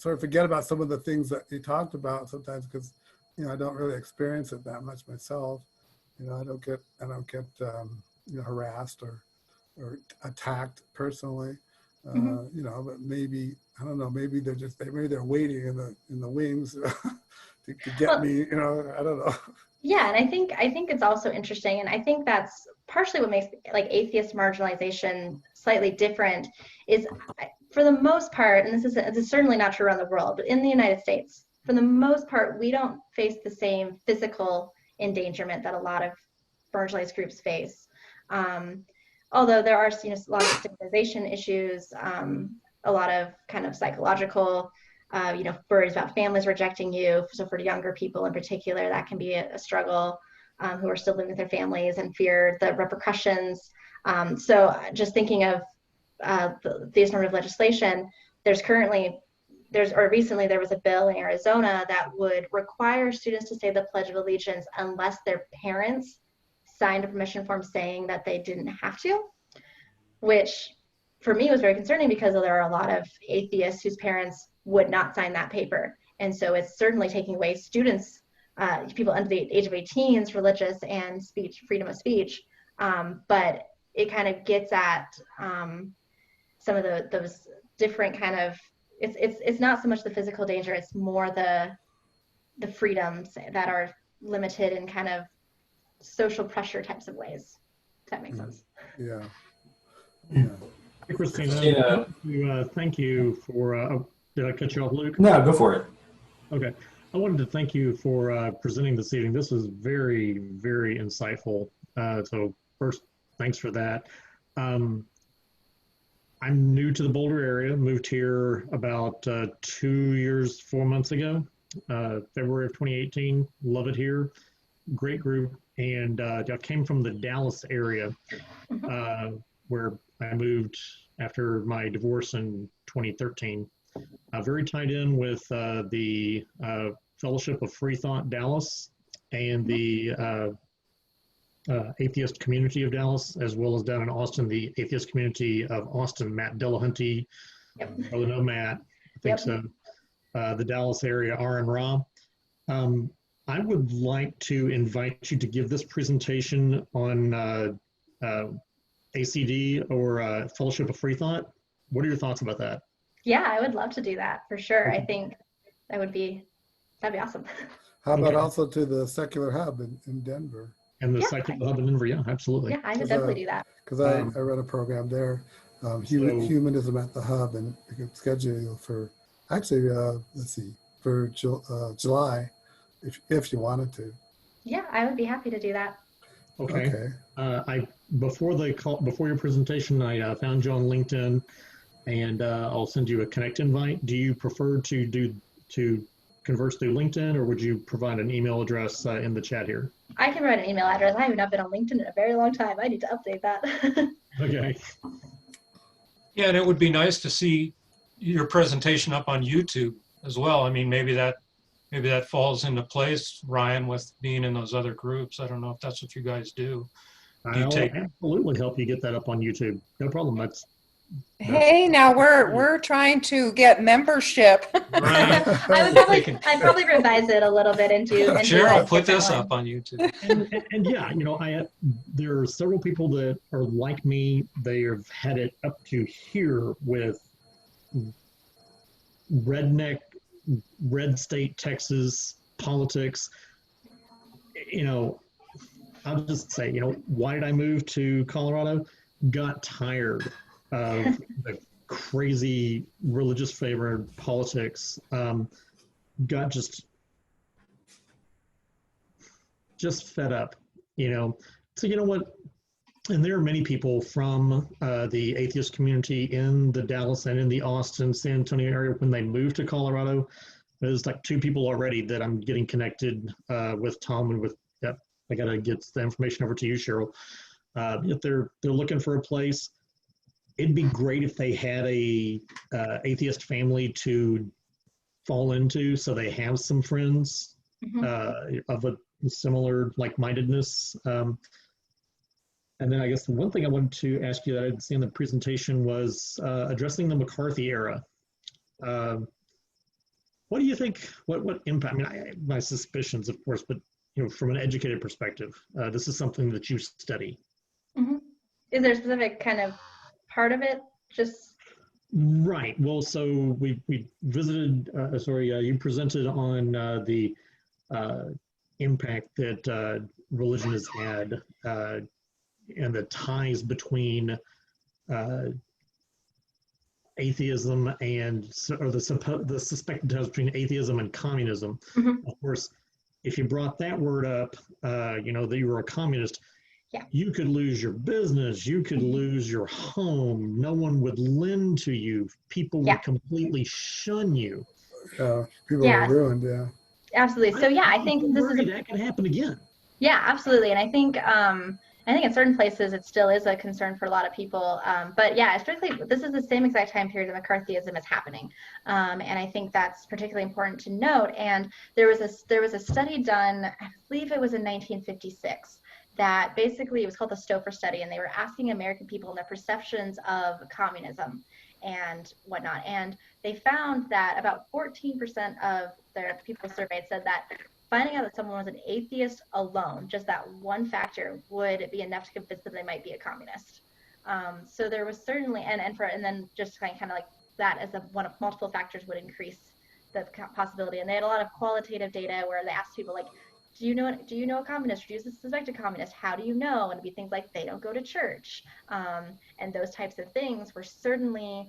sort of forget about some of the things that you talked about sometimes because, I don't really experience it that much myself. I don't get harassed or attacked personally. But maybe, I don't know, maybe they're waiting in the wings to get me, I don't know. Yeah, and I think it's also interesting, and I think that's partially what makes like atheist marginalization slightly different is, for the most part, and this is certainly not true around the world, but in the United States, for the most part, we don't face the same physical endangerment that a lot of marginalized groups face. Although there are, a lot of stigmatization issues, a lot of kind of psychological, worries about families rejecting you. So for younger people in particular, that can be a struggle, who are still living with their families and fear the repercussions. So just thinking of the Theistnormative legislation, recently there was a bill in Arizona that would require students to say the Pledge of Allegiance unless their parents signed a permission form saying that they didn't have to, which for me was very concerning because there are a lot of atheists whose parents would not sign that paper. And so it's certainly taking away students, people under the age of 18's religious and freedom of speech. But it kind of gets at some of those different kind of, it's not so much the physical danger, it's more the freedoms that are limited in kind of social pressure types of ways, if that makes sense. Yeah. Hey, Kristina, thank you for, did I cut you off, Luke? No, go for it. Okay. I wanted to thank you for presenting this evening. This was very, very insightful. So first, thanks for that. I'm new to the Boulder area, moved here about 2 years, 4 months ago, February of 2018. Love it here. Great group. And I came from the Dallas area, where I moved after my divorce in 2013. Very tied in with the Fellowship of Free Thought Dallas and the Atheist Community of Dallas, as well as down in Austin, the Atheist Community of Austin. Matt Delahunty, probably know Matt, I think so. The Dallas area, R and Ra. I would like to invite you to give this presentation on ACD or Fellowship of Free Thought. What are your thoughts about that? Yeah, I would love to do that for sure. I think that'd be awesome. How about also to the Secular Hub in Denver? And the Secular Hub in Denver, yeah, absolutely. Yeah, I would definitely do that. Because I run a program there, Humanism at the Hub, and we could schedule you for, actually, let's see, for July, if you wanted to. Yeah, I would be happy to do that. Okay. Before your presentation, I found you on LinkedIn, and I'll send you a connect invite. Do you prefer to converse through LinkedIn, or would you provide an email address in the chat here? I can provide an email address. I have not been on LinkedIn in a very long time. I need to update that. Okay. Yeah, and it would be nice to see your presentation up on YouTube as well. I mean, maybe that falls into place, Ryan, with being in those other groups. I don't know if that's what you guys do. I'll absolutely help you get that up on YouTube. No problem. Hey, now we're trying to get membership. Right. I'd probably revise it a little bit and do. Cheryl, put this up on YouTube. And yeah, there are several people that are like me. They have had it up to here with redneck, red state Texas politics. I'll just say, why did I move to Colorado? Got tired of the crazy religious favored politics. Got just fed up. you know. So you know what? And there are many people from the atheist community in the Dallas and in the Austin, San Antonio area when they moved to Colorado. There's like 2 people already that I'm getting connected with Tom and with. Yep, I gotta get the information over to you, Cheryl. If they're looking for a place, it'd be great if they had a atheist family to fall into, so they have some friends of a similar like-mindedness. And then I guess the one thing I wanted to ask you that I didn't see in the presentation was addressing the McCarthy era. What do you think? What impact? I mean, my suspicions, of course, but you know, from an educated perspective, this is something that you study. Is there a specific kind of part of it? Just right. Well, so we visited. You presented on the impact that religion has had and the ties between atheism and, or the suspected ties between atheism and communism. Of course, if you brought that word up, you know, that you were a communist, you could lose your business, you could lose your home, no one would lend to you, people would completely shun you. People are ruined, absolutely. So yeah, I think this is that can happen again. Yeah, absolutely. And I think in certain places it still is a concern for a lot of people. But yeah, especially this is the same exact time period that McCarthyism is happening. And I think that's particularly important to note. And there was a study done, I believe it was in 1956, that basically it was called the Stouffer study, and they were asking American people their perceptions of communism and whatnot. And they found that about 14% of their people surveyed said that finding out that someone was an atheist alone, just that one factor, would be enough to convince them they might be a communist. So there was certainly, and then just kind of like that as one of multiple factors would increase the possibility. And they had a lot of qualitative data where they asked people like, do you know a communist? Do you suspect a communist? How do you know? And it'd be things like they don't go to church, and those types of things were certainly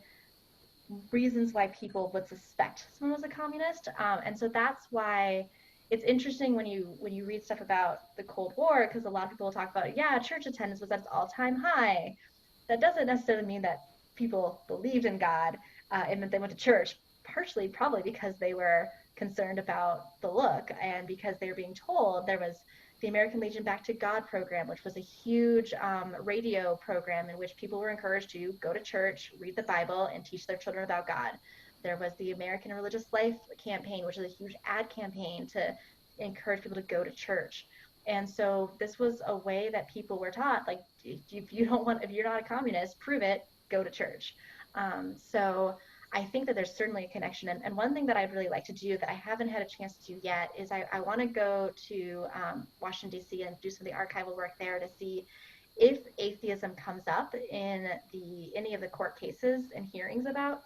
reasons why people would suspect someone was a communist. And so that's why it's interesting when you read stuff about the Cold War, because a lot of people will talk about, church attendance was at its all-time high. That doesn't necessarily mean that people believed in God and that they went to church, partially probably because they were concerned about the look, and because they were being told. There was the American Legion Back to God program, which was a huge radio program in which people were encouraged to go to church, read the Bible, and teach their children about God. There was the American Religious Life campaign, which is a huge ad campaign to encourage people to go to church. And so this was a way that people were taught, like, if you're not a communist, prove it, go to church. So I think that there's certainly a connection. And one thing that I'd really like to do that I haven't had a chance to do yet is I want to go to Washington, D.C. and do some of the archival work there to see if atheism comes up in any of the court cases and hearings about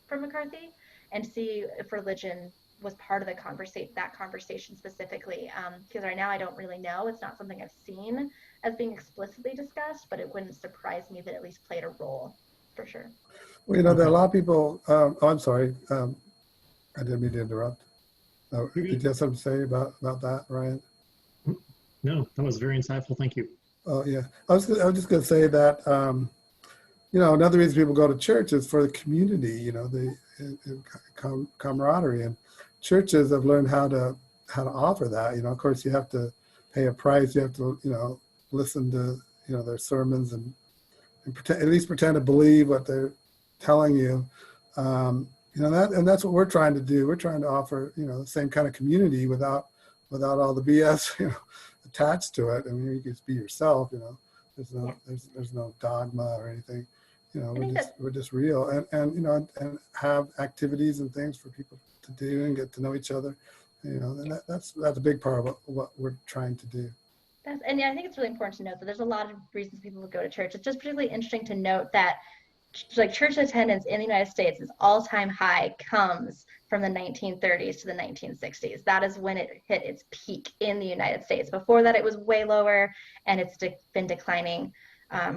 from McCarthy, and see if religion was part of that conversation specifically. Because right now I don't really know. It's not something I've seen as being explicitly discussed, but it wouldn't surprise me that it at least played a role, for sure. Well, there are a lot of people. I'm sorry. I didn't mean to interrupt. Did you have something to say about that, Ryan? No, that was very insightful. Thank you. Oh yeah, I was just going to say that another reason people go to church is for the community. The camaraderie, and churches have learned how to offer that. Of course, you have to pay a price. You have to listen to their sermons and at least pretend to believe what they're telling you. And that's what we're trying to do. We're trying to offer the same kind of community without all the BS attached to it. I mean, you can just be yourself. There's no dogma or anything. We're just real, and have activities and things for people to do and get to know each other. And that's a big part of what we're trying to do. And I think it's really important to note that there's a lot of reasons people would go to church. It's just particularly interesting to note that church attendance in the United States is all-time high comes from the 1930s to the 1960s. That is when it hit its peak in the United States. Before that, it was way lower, and it's been declining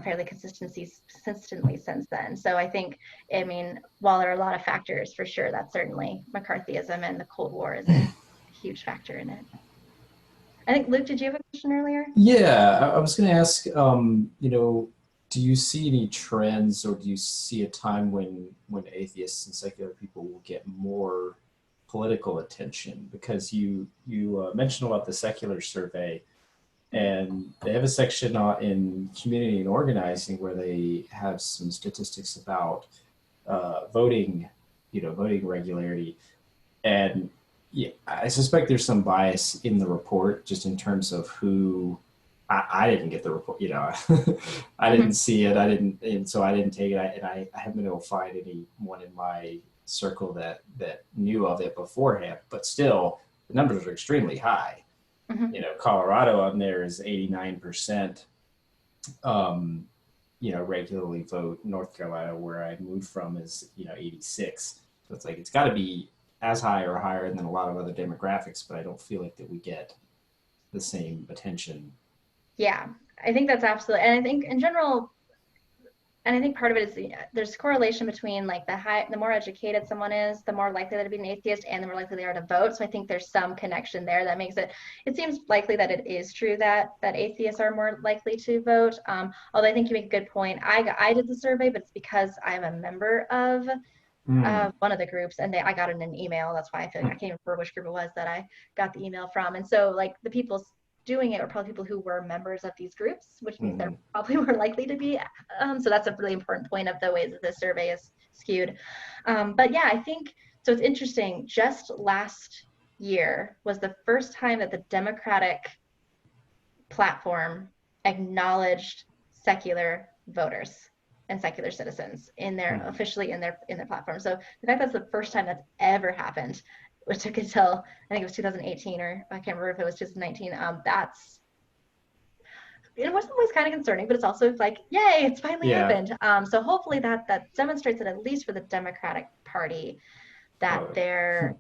fairly consistently since then. So I think, while there are a lot of factors, for sure, that's certainly McCarthyism and the Cold War is a huge factor in it. I think, Luke, did you have a question earlier? Yeah, I was going to ask, do you see any trends, or do you see a time when atheists and secular people will get more political attention? Because you mentioned about the secular survey, and they have a section in community and organizing where they have some statistics about voting, voting regularity. And yeah, I suspect there's some bias in the report just in terms of who. I didn't get the report, I didn't see it. And so I didn't take it. I haven't been able to find anyone in my circle that knew of it beforehand. But still, the numbers are extremely high. Mhm. Colorado on there is 89%. Regularly vote. North Carolina, where I moved from, is 86. So it's like it's got to be as high or higher than a lot of other demographics, but I don't feel like that we get the same attention. Yeah, I think that's absolutely, and I think in general, and I think part of it is there's correlation between like the more educated someone is, the more likely they're to be an atheist, and the more likely they are to vote. So I think there's some connection there that makes it seems likely that it is true that atheists are more likely to vote. Although I think you make a good point. I did the survey, but it's because I'm a member of one of the groups, and I got in an email. That's why I feel like I can't even remember which group it was that I got the email from. And so like the people doing it are probably people who were members of these groups, which means they're probably more likely to be. So that's a really important point of the ways that this survey is skewed. But yeah, I think, so it's interesting, just last year was the first time that the Democratic platform acknowledged secular voters and secular citizens in their officially in their platform. So the fact that's the first time that's ever happened, which took until I think it was 2018, or I can't remember if it was 2019. That's in some ways kind of concerning, but it's also like, yay, it's finally happened. So hopefully that demonstrates that at least for the Democratic Party, that there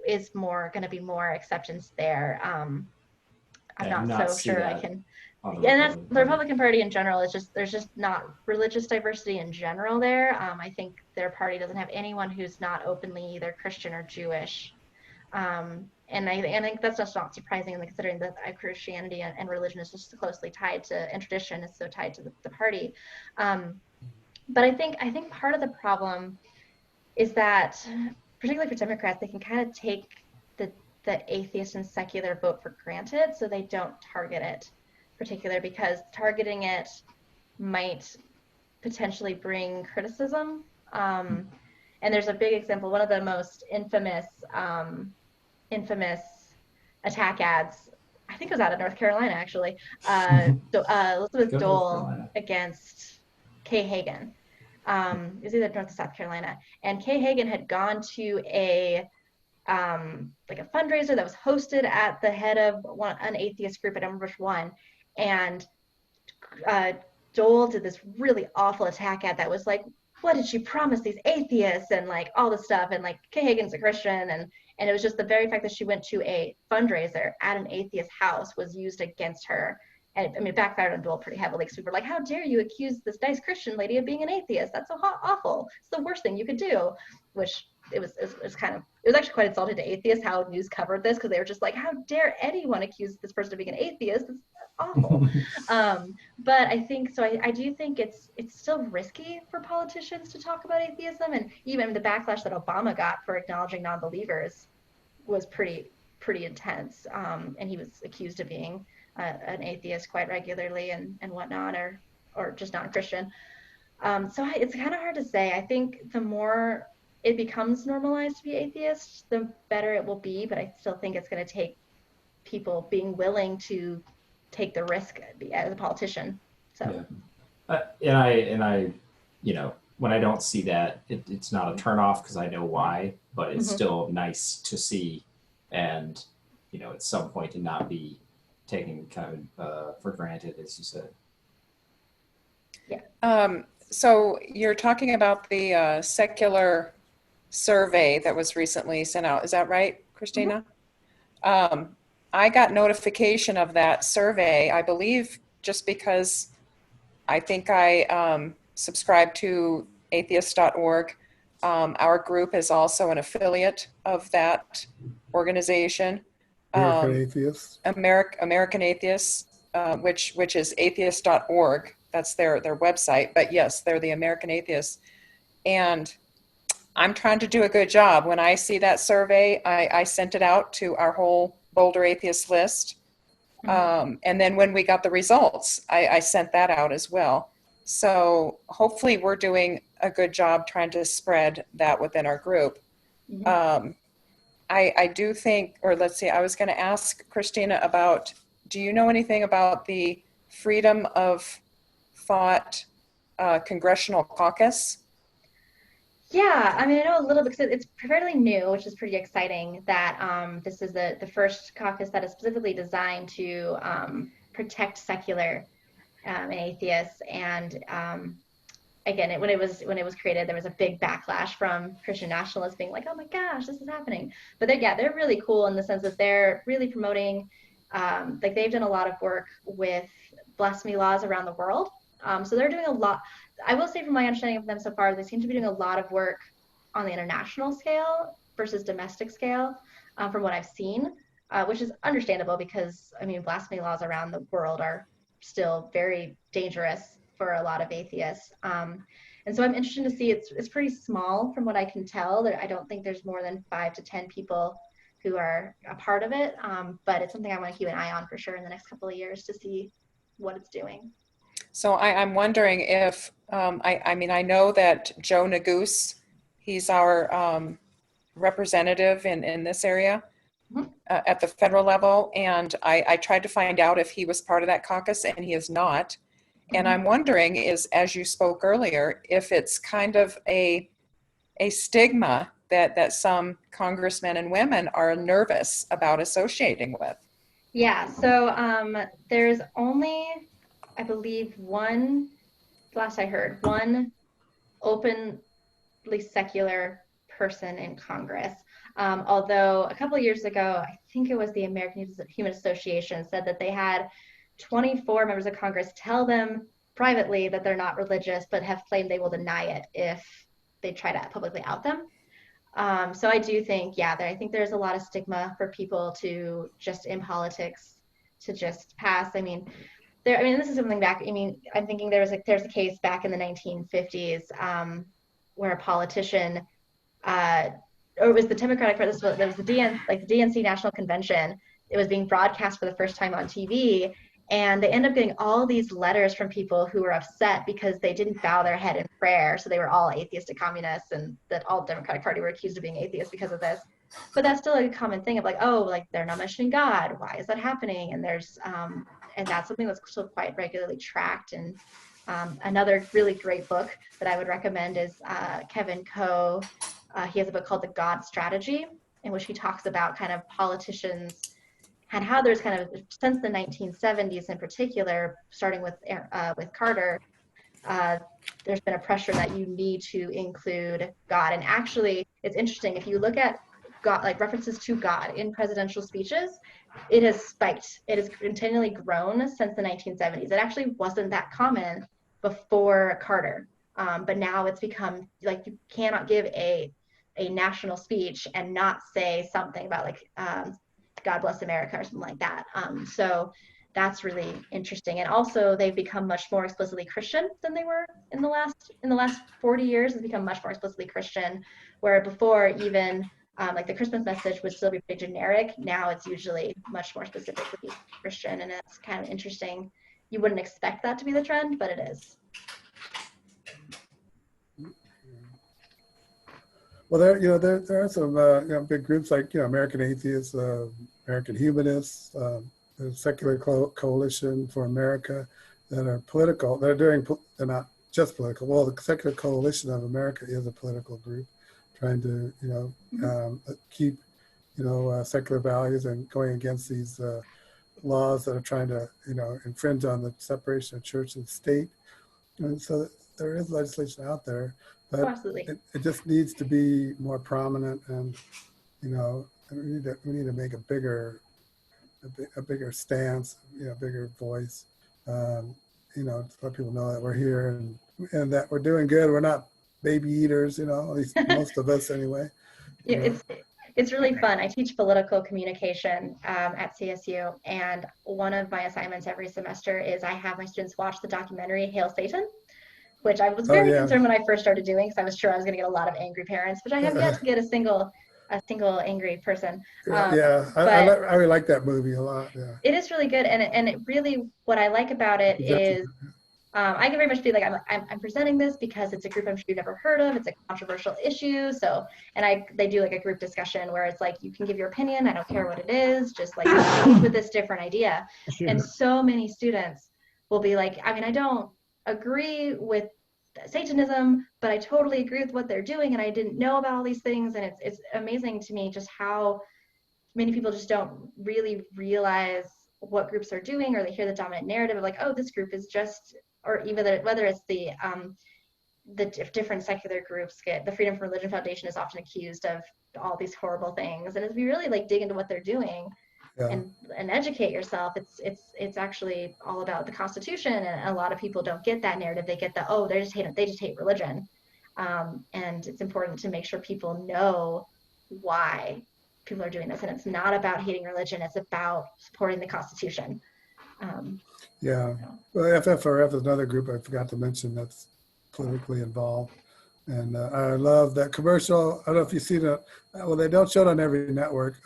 is going to be more acceptance there. I'm not so sure I can. And that's the Republican Party in general. Is just there's just not religious diversity in general there. I think their party doesn't have anyone who's not openly either Christian or Jewish. And I think that's just not surprising, considering that Christianity and religion is just so closely tied to, and tradition is so tied to the party. But I think part of the problem is that, particularly for Democrats, they can kind of take the atheist and secular vote for granted, so they don't target it particular, because targeting it might potentially bring criticism. And there's a big example, one of the most infamous attack ads, I think it was out of North Carolina actually, Elizabeth Dole against Kay Hagan. It was either North or South Carolina, and Kay Hagan had gone to a fundraiser that was hosted at the head of an atheist group, I don't remember which one, and Dole did this really awful attack ad that was like, what did she promise these atheists, and like all this stuff, and like Kay Hagan's a Christian, and it was just the very fact that she went to a fundraiser at an atheist house was used against her. And I mean, it backfired on Dole pretty heavily, because people were like, how dare you accuse this nice Christian lady of being an atheist? That's so awful. It's the worst thing you could do. Which it was actually quite insulting to atheists how news covered this, because they were just like, how dare anyone accuse this person of being an atheist? It's awful. But I think, so I do think it's still risky for politicians to talk about atheism, and even the backlash that Obama got for acknowledging non-believers was pretty intense. And he was accused of being an atheist quite regularly and whatnot, or just not a Christian. So it's kind of hard to say. I think the more it becomes normalized to be atheist, the better it will be. But I still think it's going to take people being willing to take the risk as a politician. So, and I, when I don't see that, it's not a turnoff, because I know why. But it's still nice to see, and at some point to not be taken kind of for granted, as you said. Yeah. So you're talking about the secular survey that was recently sent out. Is that right, Kristina? I got notification of that survey, I believe, just because I think I subscribe to atheist.org. Our group is also an affiliate of that organization. American Atheists. American Atheists, which is atheist.org. That's their website. But yes, they're the American Atheists. And I'm trying to do a good job. When I see that survey, I sent it out to our whole Boulder Atheist list. And then when we got the results, I sent that out as well. So hopefully we're doing a good job trying to spread that within our group. I do think, or let's see, I was going to ask Kristina about, do you know anything about the Freedom of Thought Congressional Caucus? Yeah, I mean, I know a little bit because it's fairly new, which is pretty exciting that this is the first caucus that is specifically designed to protect secular and atheists. And again, when it was created, there was a big backlash from Christian nationalists being like, "Oh my gosh, this is happening." But they're really cool in the sense that they're really promoting, like they've done a lot of work with blasphemy laws around the world. So they're doing a lot. I will say from my understanding of them so far, they seem to be doing a lot of work on the international scale versus domestic scale from what I've seen, which is understandable because, I mean, blasphemy laws around the world are still very dangerous for a lot of atheists. And so I'm interested to see, it's pretty small from what I can tell. I don't think there's more than 5 to 10 people who are a part of it, but it's something I want to keep an eye on for sure in the next couple of years to see what it's doing. So I'm wondering if, I mean, I know that Joe Nagoose, he's our representative in this area at the federal level. And I tried to find out if he was part of that caucus, and he is not. And I'm wondering is, as you spoke earlier, if it's kind of a stigma that some congressmen and women are nervous about associating with. Yeah, so there's only, I believe, one, last I heard, one openly secular person in Congress. Although a couple of years ago, I think it was the American Human Association said that they had 24 members of Congress tell them privately that they're not religious, but have claimed they will deny it if they try to publicly out them. So I do think, yeah, I think there's a lot of stigma for people to just in politics to just pass. I mean, this is something back. I mean, I'm thinking there's a case back in the 1950s where a politician, or it was the Democratic Party. There was the DNC National Convention. It was being broadcast for the first time on TV, and they ended up getting all these letters from people who were upset because they didn't bow their head in prayer. So they were all atheistic communists, and that all Democratic Party were accused of being atheists because of this. But that's still a common thing of like, oh, like they're not mentioning God. Why is that happening? And there's and that's something that's still quite regularly tracked. And another really great book that I would recommend is Kevin Coe. He has a book called The God Strategy, in which he talks about kind of politicians and how there's kind of, since the 1970s in particular, starting with Carter, there's been a pressure that you need to include God. And actually, it's interesting, if you look at God, like references to God in presidential speeches, it has spiked. It has continually grown since the 1970s. It actually wasn't that common before Carter, but now it's become like you cannot give a national speech and not say something about like God bless America or something like that. So that's really interesting. And also they've become much more explicitly Christian than they were in the last 40 years. It's become much more explicitly Christian, where before even like the Christmas message would still be pretty generic. Now it's usually much more specifically Christian, and it's kind of interesting. You wouldn't expect that to be the trend, but it is. Well, there are some big groups like American Atheists, American Humanists, the Secular Coalition for America that are political. They're not just political. Well, the Secular Coalition of America is a political group trying to keep secular values and going against these laws that are trying to infringe on the separation of church and state. And so there is legislation out there. But absolutely. It just needs to be more prominent, and we need to make a bigger stance, bigger voice, to let people know that we're here and that we're doing good. We're not baby eaters, at least most of us anyway. It's really fun. I teach political communication at CSU, and one of my assignments every semester is I have my students watch the documentary Hail Satan, which I was very concerned when I first started doing, because I was sure I was going to get a lot of angry parents, which I have yet to get a single angry person. I really like that movie a lot. Yeah, it is really good, and it really, what I like about it is I can very much feel like I'm presenting this because it's a group I'm sure you've never heard of. It's a controversial issue. So, and they do like a group discussion where it's like, you can give your opinion. I don't care what it is. Just like engage with this different idea. Sure. And so many students will be like, I mean, I don't agree with Satanism, but I totally agree with what they're doing. And I didn't know about all these things. And it's amazing to me just how many people just don't really realize what groups are doing, or they hear the dominant narrative of like, oh, this group is just, or even whether it's the different secular groups the Freedom from Religion Foundation is often accused of all these horrible things. And as we really like dig into what they're doing and educate yourself, it's actually all about the Constitution. And a lot of people don't get that narrative. They get they just hate religion. And it's important to make sure people know why people are doing this. And it's not about hating religion. It's about supporting the Constitution. Well, FFRF is another group I forgot to mention that's politically involved. And I love that commercial. I don't know if you've seen it. Well, they don't show it on every network.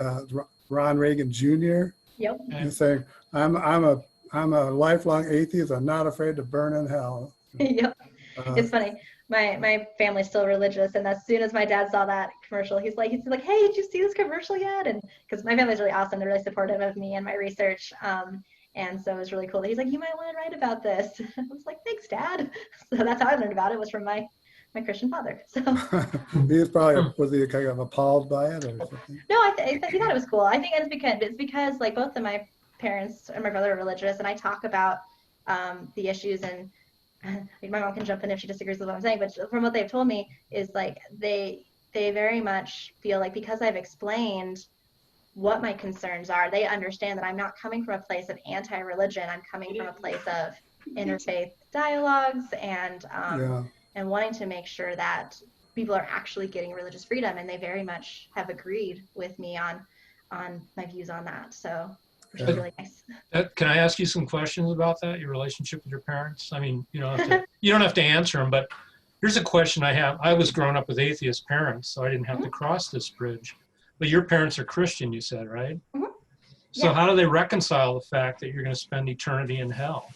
Ron Reagan Jr. Yep. He's saying, I'm a lifelong atheist. I'm not afraid to burn in hell. Yep. It's funny. My family's still religious, and as soon as my dad saw that commercial, he's like, hey, did you see this commercial yet? And because my family's really awesome, they're really supportive of me and my research. And so it was really cool that he's like, you might want to write about this. I was like, thanks, Dad. So that's how I learned about it, was from my Christian father. So he was probably, was he kind of appalled by it or something? No, he thought it was cool. I think it's because like both of my parents and my brother are religious, and I talk about the issues, and my mom can jump in if she disagrees with what I'm saying, but from what they've told me is like they very much feel like because I've explained what my concerns are, they understand that I'm not coming from a place of anti-religion. I'm coming from a place of interfaith dialogues and wanting to make sure that people are actually getting religious freedom, and they very much have agreed with me on my views on that. So which is really nice. Can I ask you some questions about that, your relationship with your parents? I mean, you don't have to answer them, but here's a question I have. I was growing up with atheist parents, so I didn't have to cross this bridge. But your parents are Christian, you said, right? Mm-hmm. So how do they reconcile the fact that you're going to spend eternity in hell?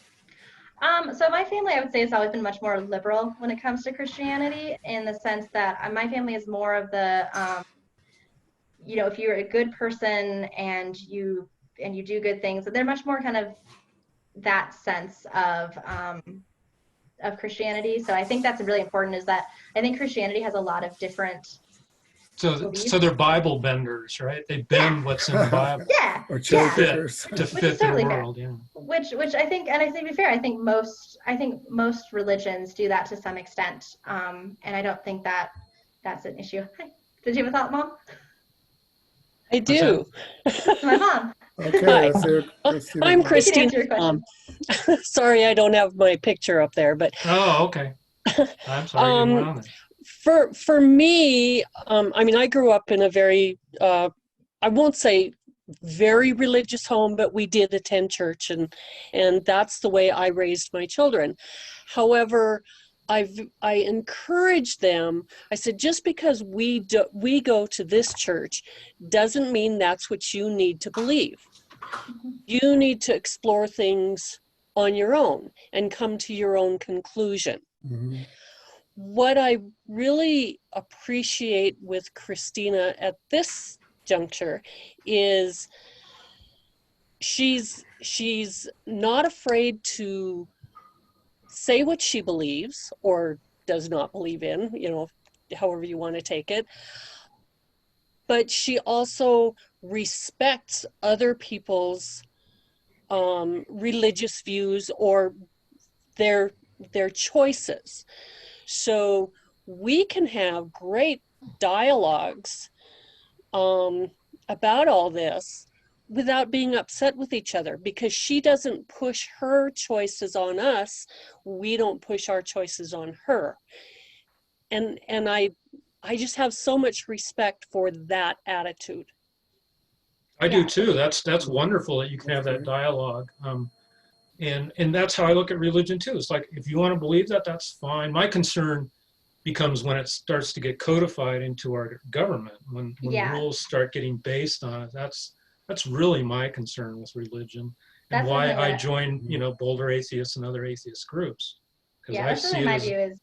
So my family, I would say, has always been much more liberal when it comes to Christianity, in the sense that my family is more of the, if you're a good person and you do good things, they're much more kind of that sense of Christianity. So I think that's really important, is that I think Christianity has a lot of different So they're Bible benders, right? They bend what's in the Bible. Or cherry pickers. To fit the world, Which I think, and I think, to be fair, I think most religions do that to some extent. And I don't think that's an issue. Hi. Did you have a thought, Mom? I do. My mom. Okay, I'm Kristina. Sorry, I don't have my picture up there, but. Oh, okay. I'm sorry. For me, I mean, I grew up in a very, I won't say very religious home, but we did attend church, and that's the way I raised my children. However, I encourage them. I said, just because we go to this church doesn't mean that's what you need to believe. You need to explore things on your own and come to your own conclusion. Mm-hmm. What I really appreciate with Kristina at this juncture is she's not afraid to say what she believes or does not believe in, however you want to take it. But she also respects other people's religious views or their choices. So we can have great dialogues about all this without being upset with each other, because she doesn't push her choices on us. We don't push our choices on her. And I just have so much respect for that attitude. I Yeah. do too. That's wonderful that you can have that dialogue. And that's how I look at religion too. It's like, if you want to believe that, that's fine. My concern becomes when it starts to get codified into our government, when Yeah. rules start getting based on it. That's really my concern with religion, and That's why something I that- join, Boulder Atheists and other atheist groups. Because Yeah, I that's see something it my as view is.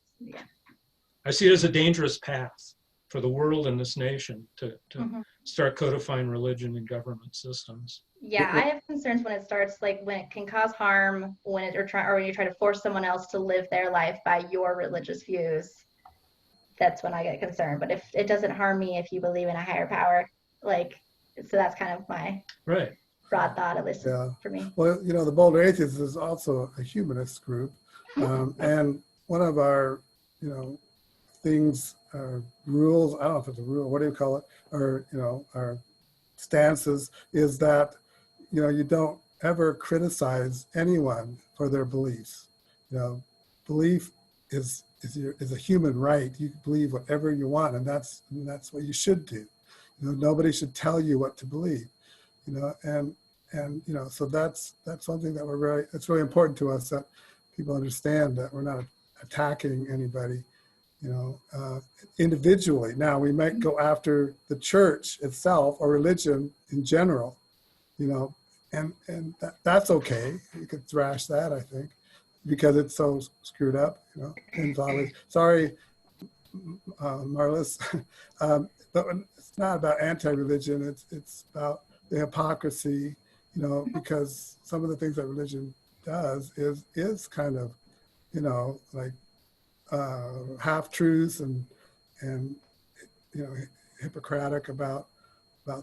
I see it as a dangerous path for the world and this nation to Mhm. start codifying religion in government systems. Yeah, I have concerns when it starts, like when it can cause harm, when it or when you try to force someone else to live their life by your religious views. That's when I get concerned. But if it doesn't harm me, if you believe in a higher power, so that's kind of my Right. broad thought, at least Yeah. for me. Well, the Boulder Atheists is also a humanist group. And one of our, things, rules, I don't know if it's a rule, what do you call it? Or, our stances is that, you don't ever criticize anyone for their beliefs. Belief is a human right. You can believe whatever you want, and that's what you should do. Nobody should tell you what to believe. And so that's something that it's really important to us, that people understand that we're not attacking anybody, individually. Now, we might go after the church itself or religion in general, and that's okay. You could thrash that, I think, because it's so screwed up, Tim's always, sorry, Marlis, but it's not about anti-religion. It's about the hypocrisy, because some of the things that religion does is kind of, like half truths and Hippocratic about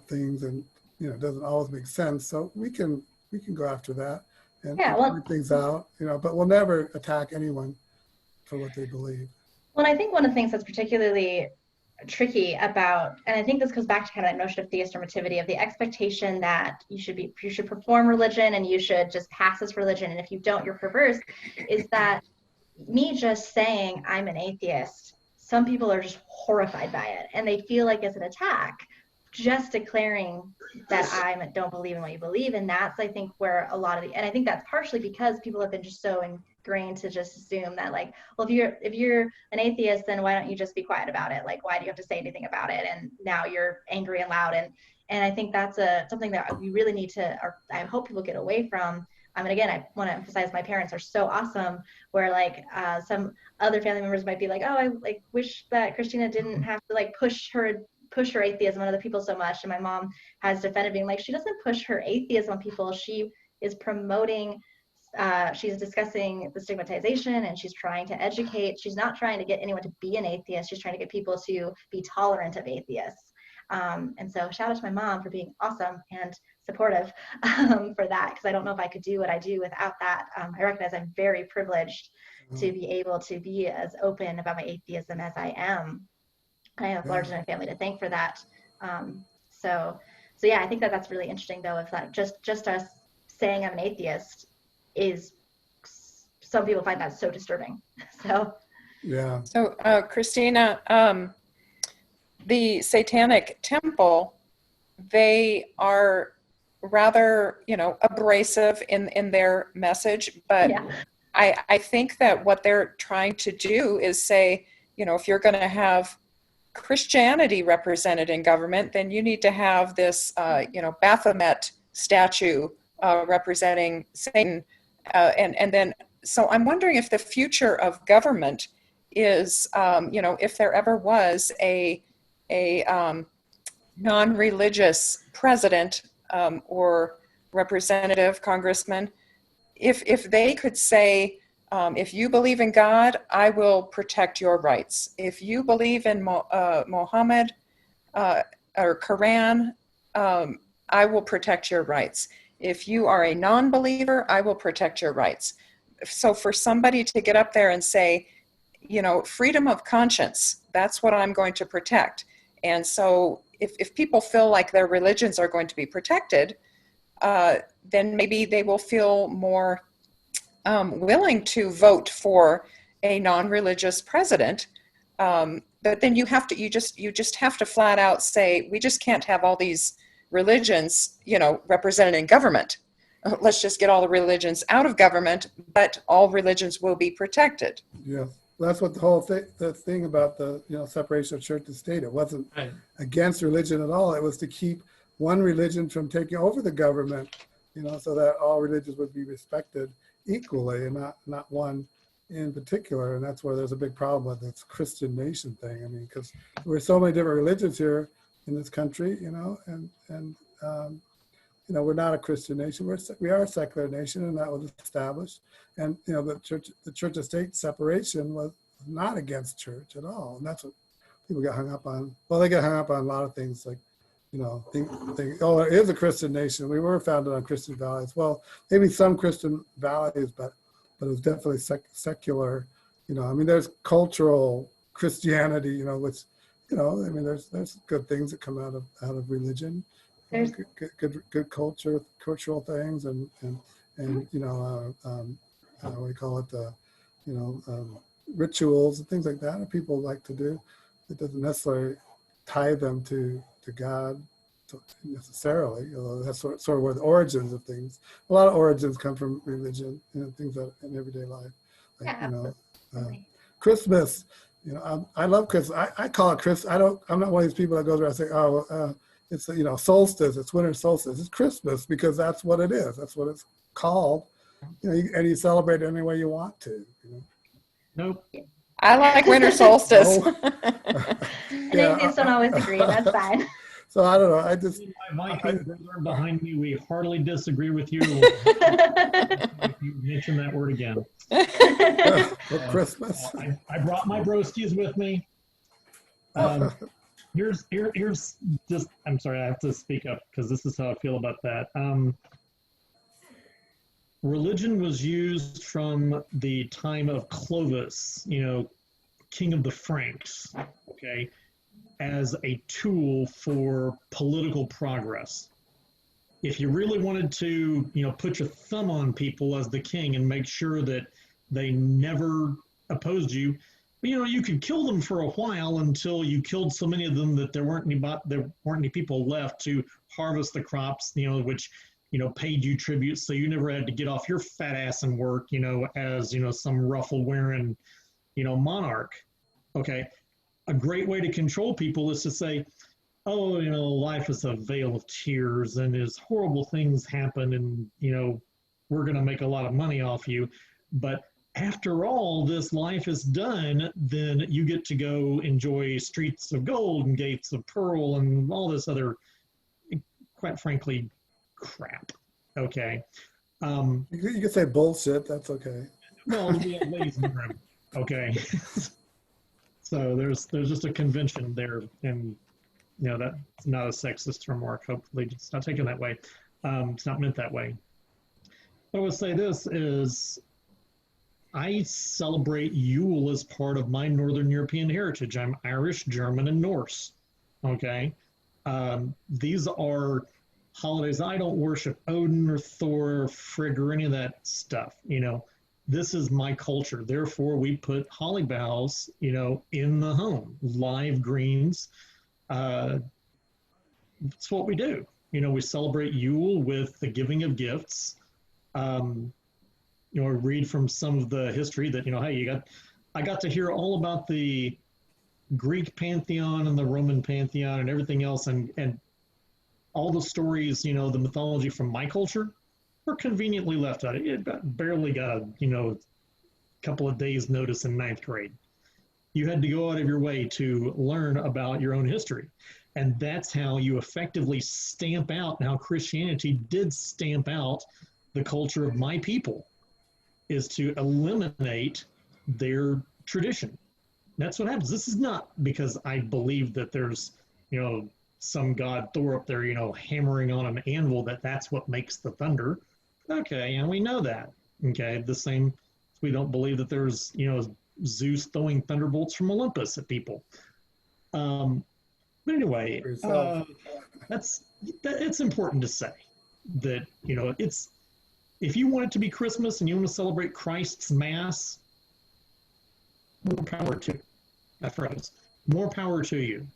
things, and it doesn't always make sense. So we can go after that and point things out, but we'll never attack anyone for what they believe. Well, I think one of the things that's particularly tricky about, and I think this goes back to kind of that notion of theistnormativity, of the expectation that you should perform religion and you should just pass as religion, and if you don't, you're perverse, is that me just saying I'm an atheist, some people are just horrified by it and they feel like it's an attack, just declaring that I don't believe in what you believe. And that's, I think, where a lot of and I think that's partially because people have been just so ingrained to just assume that, like, well, if you're an atheist, then why don't you just be quiet about it? Like, why do you have to say anything about it? And now you're angry and loud. And I think that's something that we really need to, or I hope people get away from. And again, I want to emphasize my parents are so awesome, where some other family members might be like, oh, I wish that Kristina didn't have to push her atheism on other people so much. And my mom has defended being like, she doesn't push her atheism on people. She is promoting, she's discussing the stigmatization, and she's trying to educate. She's not trying to get anyone to be an atheist. She's trying to get people to be tolerant of atheists. And so shout out to my mom for being awesome and supportive for that, because I don't know if I could do what I do without that. I recognize I'm very privileged to be able to be as open about my atheism as I am. I have large enough family to thank for that. So yeah, I think that's really interesting, though, if that just us saying I'm an atheist is, some people find that so disturbing. So yeah. So Kristina, the Satanic Temple, they are rather, abrasive in their message, but yeah. I think that what they're trying to do is say, if you're going to have Christianity represented in government, then you need to have this, Baphomet statue representing Satan. And then, so I'm wondering if the future of government is, if there ever was a non-religious president or representative, congressman, if they could say, if you believe in God, I will protect your rights. If you believe in Muhammad or Quran, I will protect your rights. If you are a non-believer, I will protect your rights. So for somebody to get up there and say, freedom of conscience, that's what I'm going to protect. And so if people feel like their religions are going to be protected, then maybe they will feel more willing to vote for a non-religious president, but then you just have to flat out say, we just can't have all these religions, represented in government. Let's just get all the religions out of government, but all religions will be protected. Yeah, that's what the whole thing about the separation of church and state. It wasn't against religion at all. It was to keep one religion from taking over the government, so that all religions would be respected equally and not one in particular. And that's where there's a big problem with this Christian nation thing. I mean, because we're so many different religions here in this country, and we're not a Christian nation. We are a secular nation, and that was established. And the church and state separation was not against church at all. And that's what people get hung up on. Well, they get hung up on a lot of things, like think, oh, it is a Christian nation. We were founded on Christian values. Well, maybe some Christian values, but it was definitely secular. There's cultural Christianity, which there's good things that come out of religion. There's good cultural things, and what do you call it, rituals and things like that that people like to do. It doesn't necessarily tie them to God necessarily, that's sort of where the origins of things. A lot of origins come from religion, things that in everyday life, like Christmas. I love Christmas. I call it Christmas. I'm not one of these people that goes around saying, oh, it's solstice, it's winter solstice. It's Christmas because that's what it is. That's what it's called. And you celebrate it any way you want to. Nope. I like winter solstice. And atheists don't always agree. That's fine. So I don't know. I just my brother behind me, we heartily disagree with you. If you mention that word again. For Christmas. I brought my broskies with me. Here's just, I'm sorry, I have to speak up because this is how I feel about that. Religion was used from the time of Clovis, king of the Franks, okay, as a tool for political progress. If you really wanted to, put your thumb on people as the king and make sure that they never opposed you, you could kill them for a while until you killed so many of them that there weren't any people left to harvest the crops, which paid you tribute, so you never had to get off your fat ass and work, as some ruffle wearing, monarch. Okay, a great way to control people is to say, oh, life is a veil of tears, and as horrible things happen, and we're going to make a lot of money off you, but after all this life is done, then you get to go enjoy streets of gold and gates of pearl and all this other, quite frankly, crap. Okay. You can say bullshit. That's okay. Well, we have ladies in the room. Okay. So there's just a convention there, and that's not a sexist remark. Hopefully, it's not taken that way. It's not meant that way. But I would say this is, I celebrate Yule as part of my Northern European heritage. I'm Irish, German, and Norse. Okay. These are holidays. I don't worship Odin or Thor or Frigg or any of that stuff. This is my culture. Therefore, we put holly boughs, in the home, live greens. That's what we do. We celebrate Yule with the giving of gifts. Read from some of the history that, hey, I got to hear all about the Greek pantheon and the Roman pantheon and everything else, and all the stories, the mythology from my culture were conveniently left out. It barely got a couple of days notice in 9th grade. You had to go out of your way to learn about your own history. And that's how you effectively stamp out, and how Christianity did stamp out the culture of my people, is to eliminate their tradition. That's what happens. This is not because I believe that there's, some god Thor up there, hammering on an anvil, that's what makes the thunder. Okay, and we know that. Okay, the same, we don't believe that there's, Zeus throwing thunderbolts from Olympus at people. But anyway, it's important to say that, it's, if you want it to be Christmas and you want to celebrate Christ's Mass, more power to that phrase. more power to you.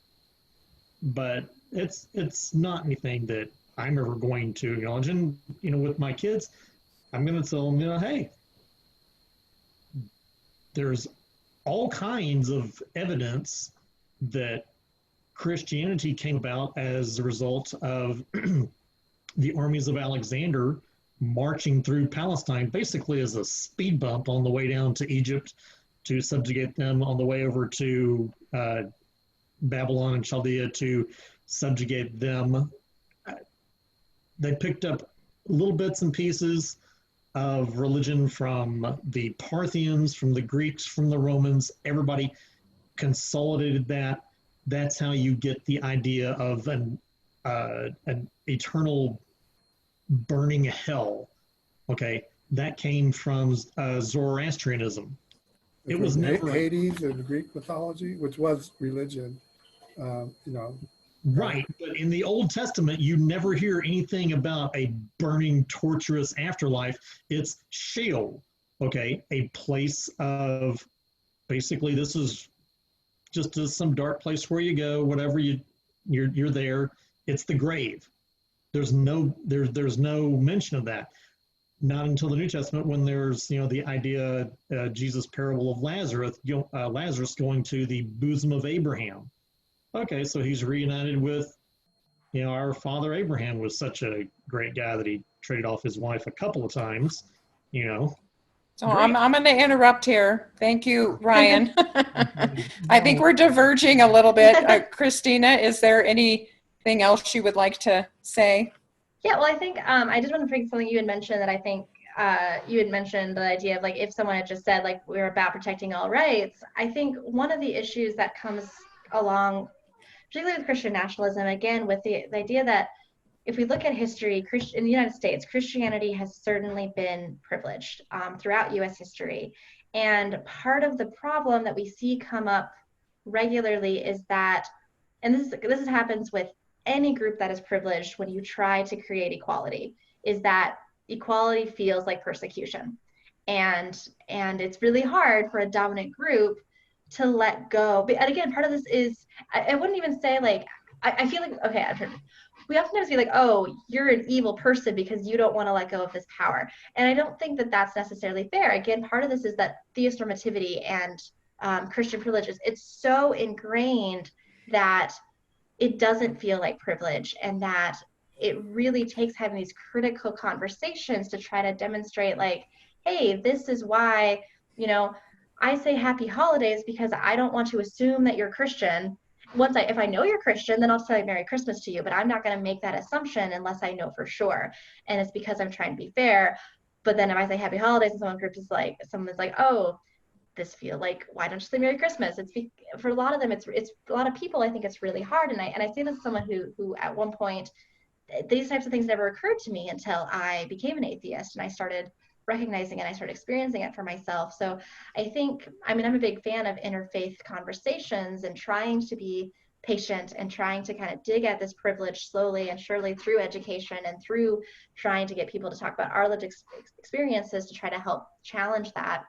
But it's not anything that I'm ever going to acknowledge. And with my kids, I'm going to tell them, hey, there's all kinds of evidence that Christianity came about as a result of the armies of Alexander marching through Palestine, basically as a speed bump on the way down to Egypt to subjugate them, on the way over to Babylon and Chaldea to subjugate them. They picked up little bits and pieces of religion from the Parthians, from the Greeks, from the Romans. Everybody consolidated that. That's how you get the idea of an eternal burning hell. Okay, that came from Zoroastrianism. It was never Hades in Greek mythology, which was religion. Right, but in the Old Testament, you never hear anything about a burning, torturous afterlife. It's Sheol, okay, a place of, basically, this is just some dark place where you go, whatever you're there. It's the grave. There's no mention of that. Not until the New Testament, when there's the idea, Jesus' parable of Lazarus, Lazarus going to the bosom of Abraham. Okay, so he's reunited with, our father Abraham was such a great guy that he traded off his wife a couple of times, So I'm going to interrupt here. Thank you, Ryan. I think we're diverging a little bit. Kristina, is there anything else you would like to say? Yeah, well, I think I just want to bring something you had mentioned that I think you had mentioned, the idea of if someone had just said we're about protecting all rights. I think one of the issues that comes along, particularly with Christian nationalism, again, with the idea that if we look at history, in the United States, Christianity has certainly been privileged throughout U.S. history. And part of the problem that we see come up regularly is that, and this happens with any group that is privileged when you try to create equality, is that equality feels like persecution. And it's really hard for a dominant group to let go. And again, part of this is, I wouldn't even say I feel like, okay, we oftentimes be oh, you're an evil person because you don't want to let go of this power. And I don't think that that's necessarily fair. Again, part of this is that Theistnormativity and Christian privileges, it's so ingrained that it doesn't feel like privilege, and that it really takes having these critical conversations to try to demonstrate hey, this is why, I say happy holidays because I don't want to assume that you're Christian. If I know you're Christian, then I'll say Merry Christmas to you, but I'm not going to make that assumption unless I know for sure. And it's because I'm trying to be fair. But then if I say happy holidays and someone's oh, this feel why don't you say Merry Christmas? For a lot of them, it's a lot of people, I think it's really hard. And I say this as someone who at one point, these types of things never occurred to me until I became an atheist and I started recognizing it, I started experiencing it for myself. So I think, I'm a big fan of interfaith conversations and trying to be patient and trying to kind of dig at this privilege slowly and surely through education and through trying to get people to talk about our lived experiences to try to help challenge that.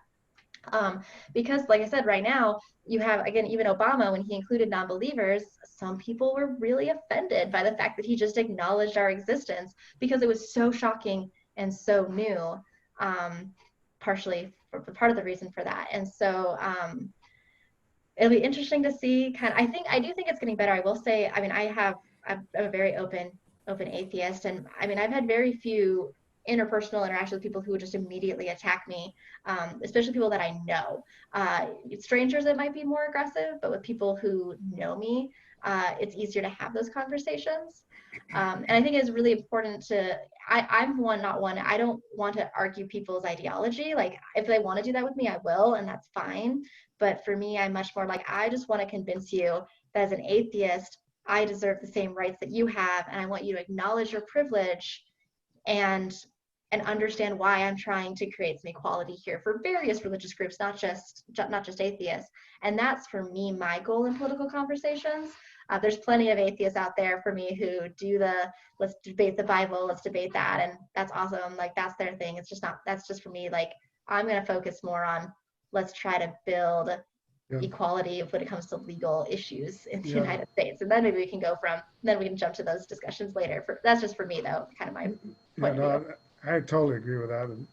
Because like I said, right now, you have, again, even Obama, when he included non-believers, some people were really offended by the fact that he just acknowledged our existence because it was so shocking and so new, partially for part of the reason for that. And so it'll be interesting to see I do think it's getting better. I will say, I'm a very open atheist, and I've had very few interpersonal interactions with people who would just immediately attack me, especially people that I know. Strangers, it might be more aggressive, but with people who know me, it's easier to have those conversations. And I think it's really important I'm not one, I don't want to argue people's ideology. If they want to do that with me, I will, and that's fine. But for me, I'm much more I just want to convince you that as an atheist, I deserve the same rights that you have, and I want you to acknowledge your privilege and understand why I'm trying to create some equality here for various religious groups, not just atheists. And that's, for me, my goal in political conversations. There's plenty of atheists out there for me who do let's debate the Bible, let's debate that, and that's awesome. That's their thing. It's just not, that's just for me. I'm going to focus more on, let's try to build equality when it comes to legal issues in the Yeah. United States. And then maybe we can go from, then we can jump to those discussions later. That's just for me though, kind of my Yeah, point of view. no, I totally agree with that. And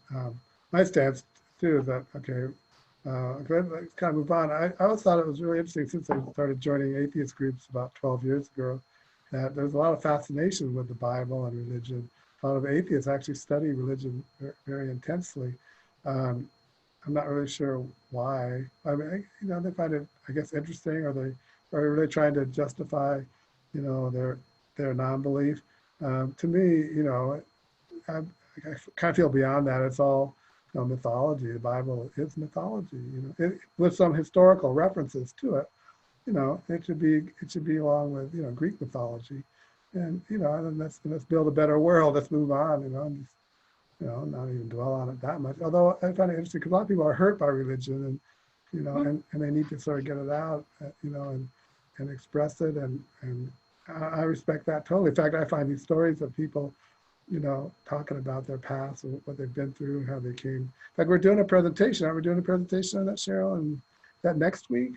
my stance too is that, okay, let's kind of move on. I always thought it was really interesting since I started joining atheist groups about 12 years ago, that there's a lot of fascination with the Bible and religion. A lot of atheists actually study religion very intensely. I'm not really sure why. I mean, you know, they find it, I guess, interesting, or they are really trying to justify, you know, their non-belief. To me, you know, I kind of feel beyond that. It's all, you know, mythology. The Bible is mythology, you know, with some historical references to it. You know, it should be along with, you know, Greek mythology, and you know, and let's build a better world. Let's move on. You know, and just, you know, not even dwell on it that much. Although I find it interesting because a lot of people are hurt by religion, and you know, and they need to sort of get it out, you know, and express it, and I respect that totally. In fact, I find these stories of people, you know, talking about their past and what they've been through, how they came. In fact, we're doing a presentation. Aren't we doing a presentation on that, Cheryl? And that next week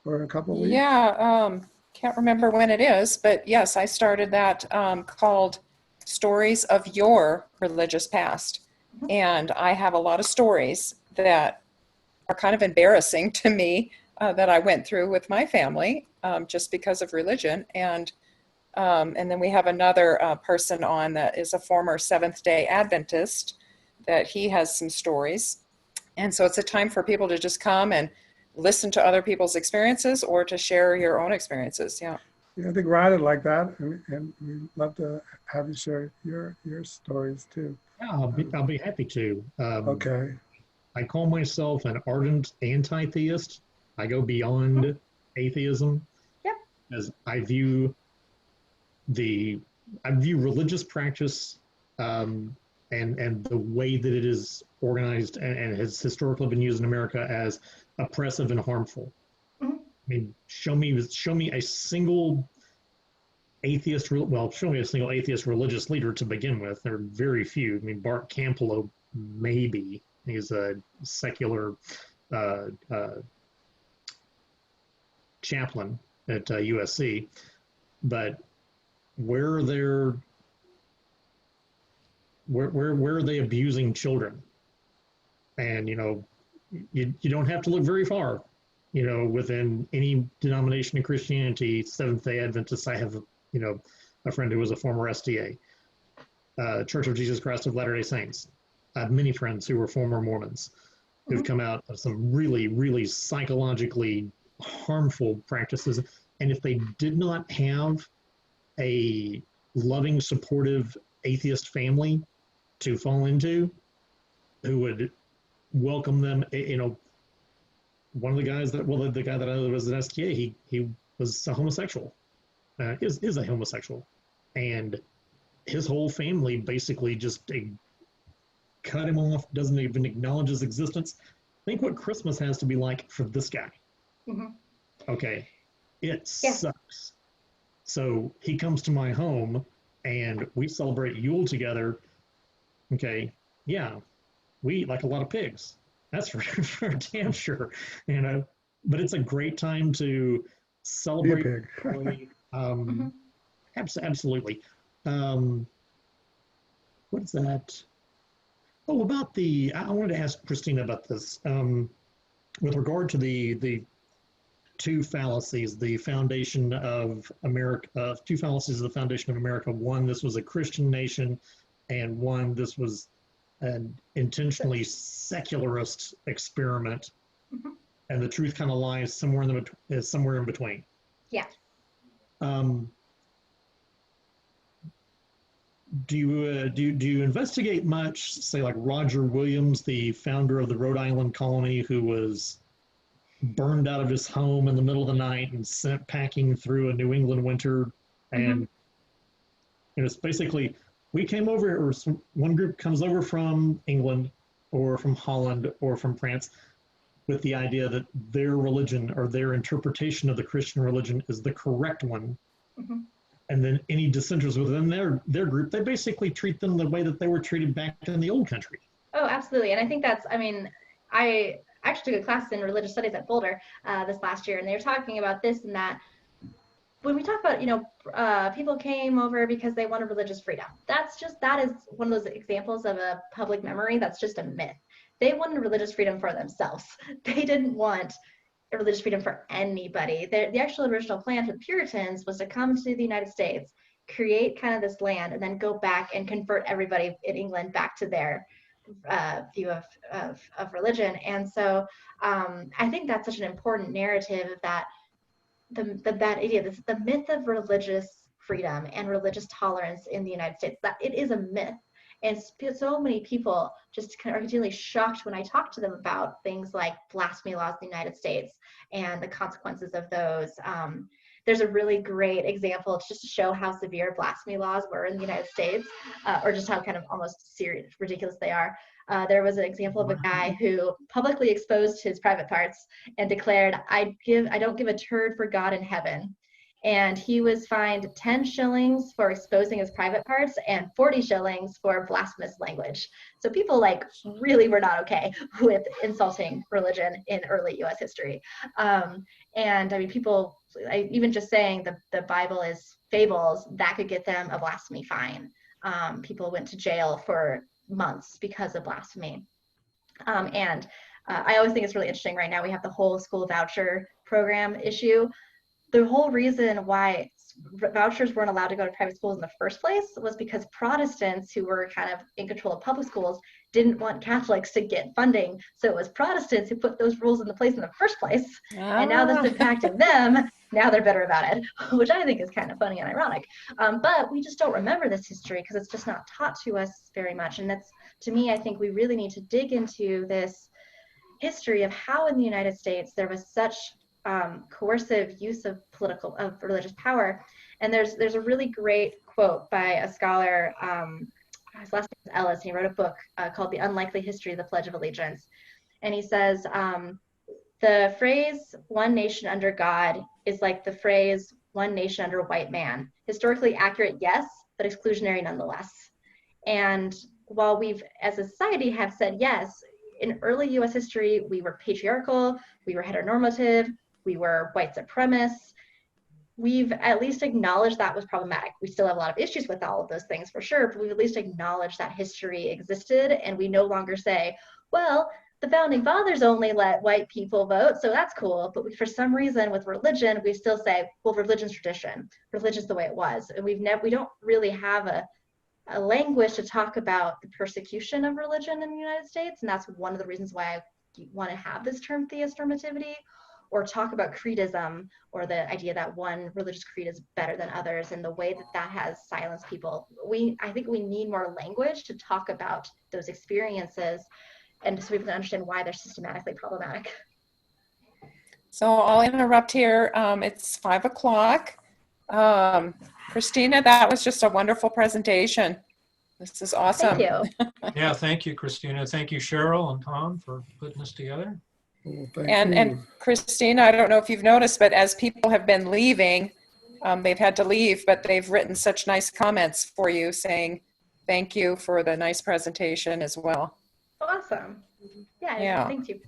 or in a couple of weeks? Yeah, can't remember when it is, but yes, I started that called Stories of Your Religious Past. And I have a lot of stories that are kind of embarrassing to me that I went through with my family just because of religion. And then we have another person on that is a former Seventh-day Adventist, that he has some stories. And so it's a time for people to just come and listen to other people's experiences or to share your own experiences. Yeah. Yeah, I think Ryan would like that, and we'd love to have you share your stories too. Yeah, I'll be happy to. Okay. I call myself an ardent anti-theist. I go beyond atheism. Yep. As I view religious practice and the way that it is organized and has historically been used in America as oppressive and harmful. I mean, show me a single atheist, show me a single atheist religious leader to begin with. There are very few. I mean, Bart Campolo, maybe. He's a secular chaplain at USC. But where are they abusing children? And, you know, you don't have to look very far. You know, within any denomination of Christianity, Seventh-day Adventists, I have, you know, a friend who was a former SDA, Church of Jesus Christ of Latter-day Saints. I have many friends who were former Mormons who've come out of some really, really psychologically harmful practices. And if they did not have a loving, supportive atheist family to fall into, who would welcome them, you know, one of the guys that, well, the guy that I was an STA, he was a homosexual, is a homosexual. And his whole family basically just cut him off, doesn't even acknowledge his existence. Think what Christmas has to be like for this guy. Okay, it sucks. So he comes to my home and we celebrate Yule together. Okay, yeah, we eat like a lot of pigs. That's for damn sure, you know. But it's a great time to celebrate. Be a pig. Absolutely. What is that? Oh, about I wanted to ask Kristina about this. With regard to the two fallacies, the foundation of America, two fallacies of the foundation of America. One, this was a Christian nation, and one, this was an intentionally secularist experiment, and the truth kind of lies somewhere in between. Yeah. Do you investigate much, say like Roger Williams, the founder of the Rhode Island colony, who was burned out of his home in the middle of the night and sent packing through a New England winter, and it's basically, we came over, or one group comes over from England or from Holland or from France with the idea that their religion or their interpretation of the Christian religion is the correct one. And then any dissenters within their group, they basically treat them the way that they were treated back in the old country. Oh, absolutely. And I think that's, I mean, I actually took a class in religious studies at Boulder this last year, and they were talking about this and that. When we talk about, people came over because they wanted religious freedom, that is one of those examples of a public memory that's just a myth. They wanted religious freedom for themselves. They didn't want religious freedom for anybody. The actual original plan for the Puritans was to come to the United States, create kind of this land, and then go back and convert everybody in England back to their view of religion. And so I think that's such an important narrative, that that idea, the myth of religious freedom and religious tolerance in the United States, that it is a myth. And so many people just are continually shocked when I talk to them about things like blasphemy laws in the United States and the consequences of those. There's a really great example just to show how severe blasphemy laws were in the United States, or just how kind of almost serious, ridiculous they are. There was an example of a guy who publicly exposed his private parts and declared, I don't give a turd for God in heaven. And he was fined 10 shillings for exposing his private parts and 40 shillings for blasphemous language. So people really were not okay with insulting religion in early US history. And I mean, even just saying the Bible is fables, that could get them a blasphemy fine. People went to jail for months because of blasphemy. And I always think it's really interesting right now. We have the whole school voucher program issue. The whole reason why vouchers weren't allowed to go to private schools in the first place was because Protestants, who were kind of in control of public schools, didn't want Catholics to get funding. So it was Protestants who put those rules into place in the first place. And now that's impacting them. Now they're better about it, which I think is kind of funny and ironic. But we just don't remember this history because it's just not taught to us very much. And that's, to me, I think we really need to dig into this history of how in the United States there was such coercive use of religious power. And there's a really great quote by a scholar, his last name is Ellis, and he wrote a book called The Unlikely History of the Pledge of Allegiance. And he says, the phrase "one nation under God" is like the phrase "one nation under white man." Historically accurate, yes, but exclusionary nonetheless. And while we've, as a society, have said yes, in early US history, we were patriarchal, we were heteronormative, we were white supremacists. We've at least acknowledged that was problematic. We still have a lot of issues with all of those things for sure, but we've at least acknowledged that history existed, and we no longer say, well, the founding fathers only let white people vote, so that's cool. But for some reason with religion, we still say, well, religion's tradition. Religion's the way it was. And we don't really have a language to talk about the persecution of religion in the United States. And that's one of the reasons why I want to have this term theistnormativity, or talk about creedism, or the idea that one religious creed is better than others, and the way that has silenced people. I think we need more language to talk about those experiences, and so we can understand why they're systematically problematic. So I'll interrupt here. It's 5 o'clock. Kristina, that was just a wonderful presentation. This is awesome. Thank you. Yeah, thank you, Kristina. Thank you, Cheryl and Tom, for putting this together. Well, And Kristina, I don't know if you've noticed, but as people have been leaving, they've had to leave, but they've written such nice comments for you saying thank you for the nice presentation as well. Awesome. Yeah. Thank you.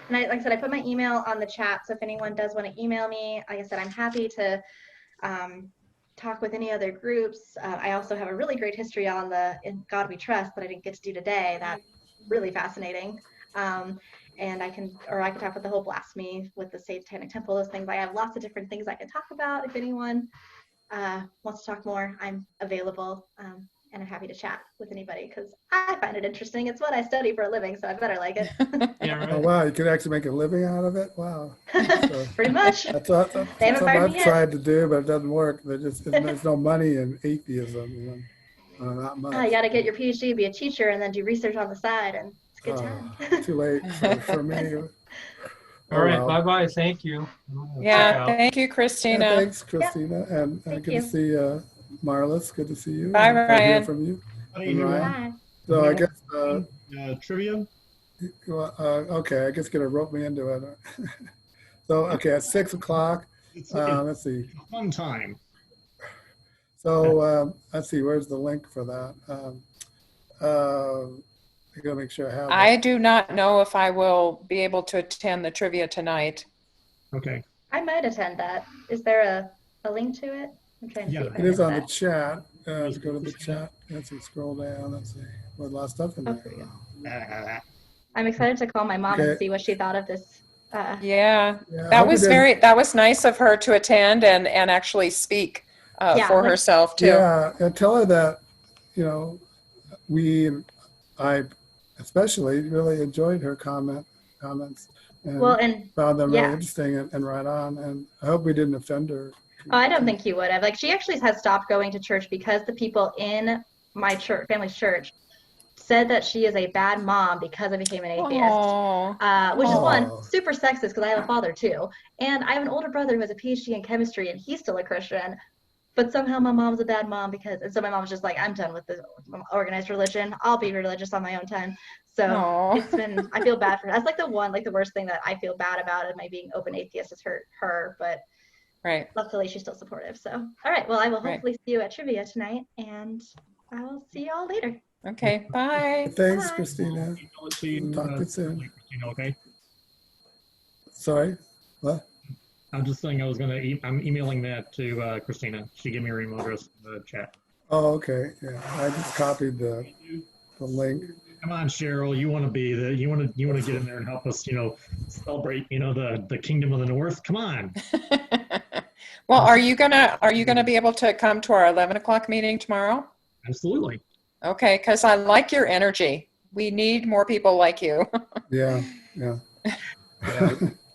And like I said, I put my email on the chat, so if anyone does want to email me, like I said, I'm happy to talk with any other groups. I also have a really great history on the In God We Trust that I didn't get to do today. That's really fascinating. And I can talk about the whole blasphemy with the Satanic Temple, those things. I have lots of different things I can talk about. If anyone wants to talk more, I'm available, and I'm happy to chat with anybody because I find it interesting. It's what I study for a living, so I better like it. Yeah, right. Oh, wow, you could actually make a living out of it? Wow. So, pretty much. That's something I've tried to do, but it doesn't work. There's no money in atheism. Not much. You got to get your PhD, be a teacher, and then do research on the side, and it's a good time. Too late for me. All right, bye-bye. Thank you. Yeah, thank you, Kristina. Yeah, thanks, Kristina. Yeah. And Thank good you. to see Marlis. Good to see you. Bye, Good to Ryan. hear from you. And Ryan. Bye. So I guess trivia. okay, I guess you're gonna rope me into it. So okay, at 6 o'clock. Let's see. Fun time. So let's see, where's the link for that? I gotta make sure I have I that. do not know if I will be able to attend the trivia tonight. Okay. I might attend that. Is there a link to it? I'm trying to see Yeah, if I It is missed on the that. chat. Yes, Go to the Christina. chat. Let's see, scroll down. Let's see. Well, a lot of stuff in Oh, there. here we go. Uh, I'm excited to call my mom and Okay. see what she thought of this. Yeah, Yeah, I that hope we was didn't- that was nice of her to attend and actually speak Yeah, for like- herself too. Yeah, and tell her that, you know, I especially really enjoyed her comments and Well, and found them really yeah. interesting and right on. And I hope we didn't offend her. Oh, I don't think you would have. Like, she actually has stopped going to church because the people in my church, family's church, said that she is a bad mom because I became an atheist. Oh, Which is one, Oh. super sexist because I have a father too. And I have an older brother who has a PhD in chemistry and he's still a Christian. But somehow my mom's a bad mom because, and so my mom's just like, I'm done with the organized religion. I'll be religious on my own time. So Aw. it's been, I feel bad for her. That's like the worst thing that I feel bad about in my being open atheist is her. But right. luckily she's still supportive. So, all right. Well, I will Right. hopefully see you at trivia tonight and I will see you all later. Okay, bye. Thanks, Bye. Christina. email it to you, Talk to you soon. separately, Christina, okay? Sorry, what? I'm just saying I'm emailing that to Christina. She gave me her email address in the chat. Oh, okay. Yeah, I just copied the link. Come on, Cheryl, you want to be you want to get in there and help us, celebrate, the kingdom of the north. Come on. Well, are you gonna be able to come to our 11 o'clock meeting tomorrow? Absolutely. Okay, because I like your energy. We need more people like you. Yeah. Yeah,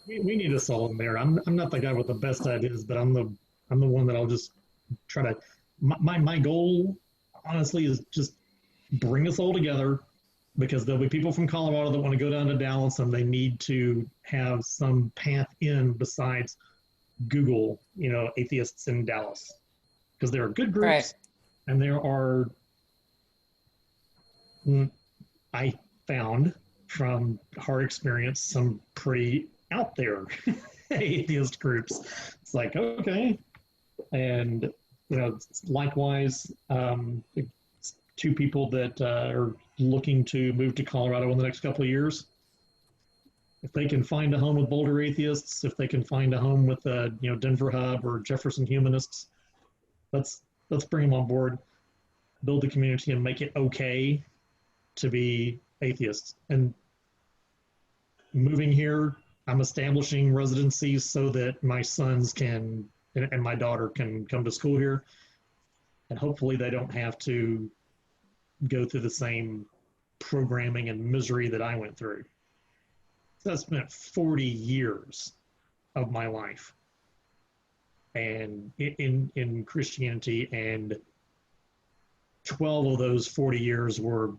we need us all in there. I'm not the guy with the best ideas, but I'm the one that I'll just try to. My goal, honestly, is just bring us all together, because there'll be people from Colorado that want to go down to Dallas and they need to have some path in besides Google, atheists in Dallas, because there are good groups Right. and there are. I found from hard experience some pretty out there atheist groups. It's like, okay. And, likewise, two people that are looking to move to Colorado in the next couple of years. If they can find a home with Boulder Atheists, if they can find a home with, Denver Hub or Jefferson Humanists, let's bring them on board, build the community and make it okay to be atheists. And moving here, I'm establishing residencies so that my sons can and my daughter can come to school here, and hopefully they don't have to go through the same programming and misery that I went through. So I spent 40 years of my life and in Christianity, and 12 of those 40 years were,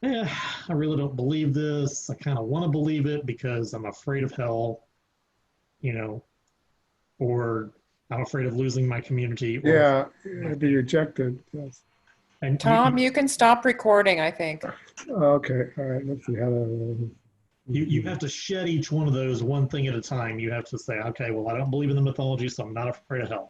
I really don't believe this. I kind of want to believe it because I'm afraid of hell, or I'm afraid of losing my community. Or, Yeah, it'd be rejected. Yes. and Tom, you can stop recording, I think. Okay. All right. Let's see how to. you have to shed each one of those one thing at a time. You have to say, okay, well, I don't believe in the mythology, so I'm not afraid of hell.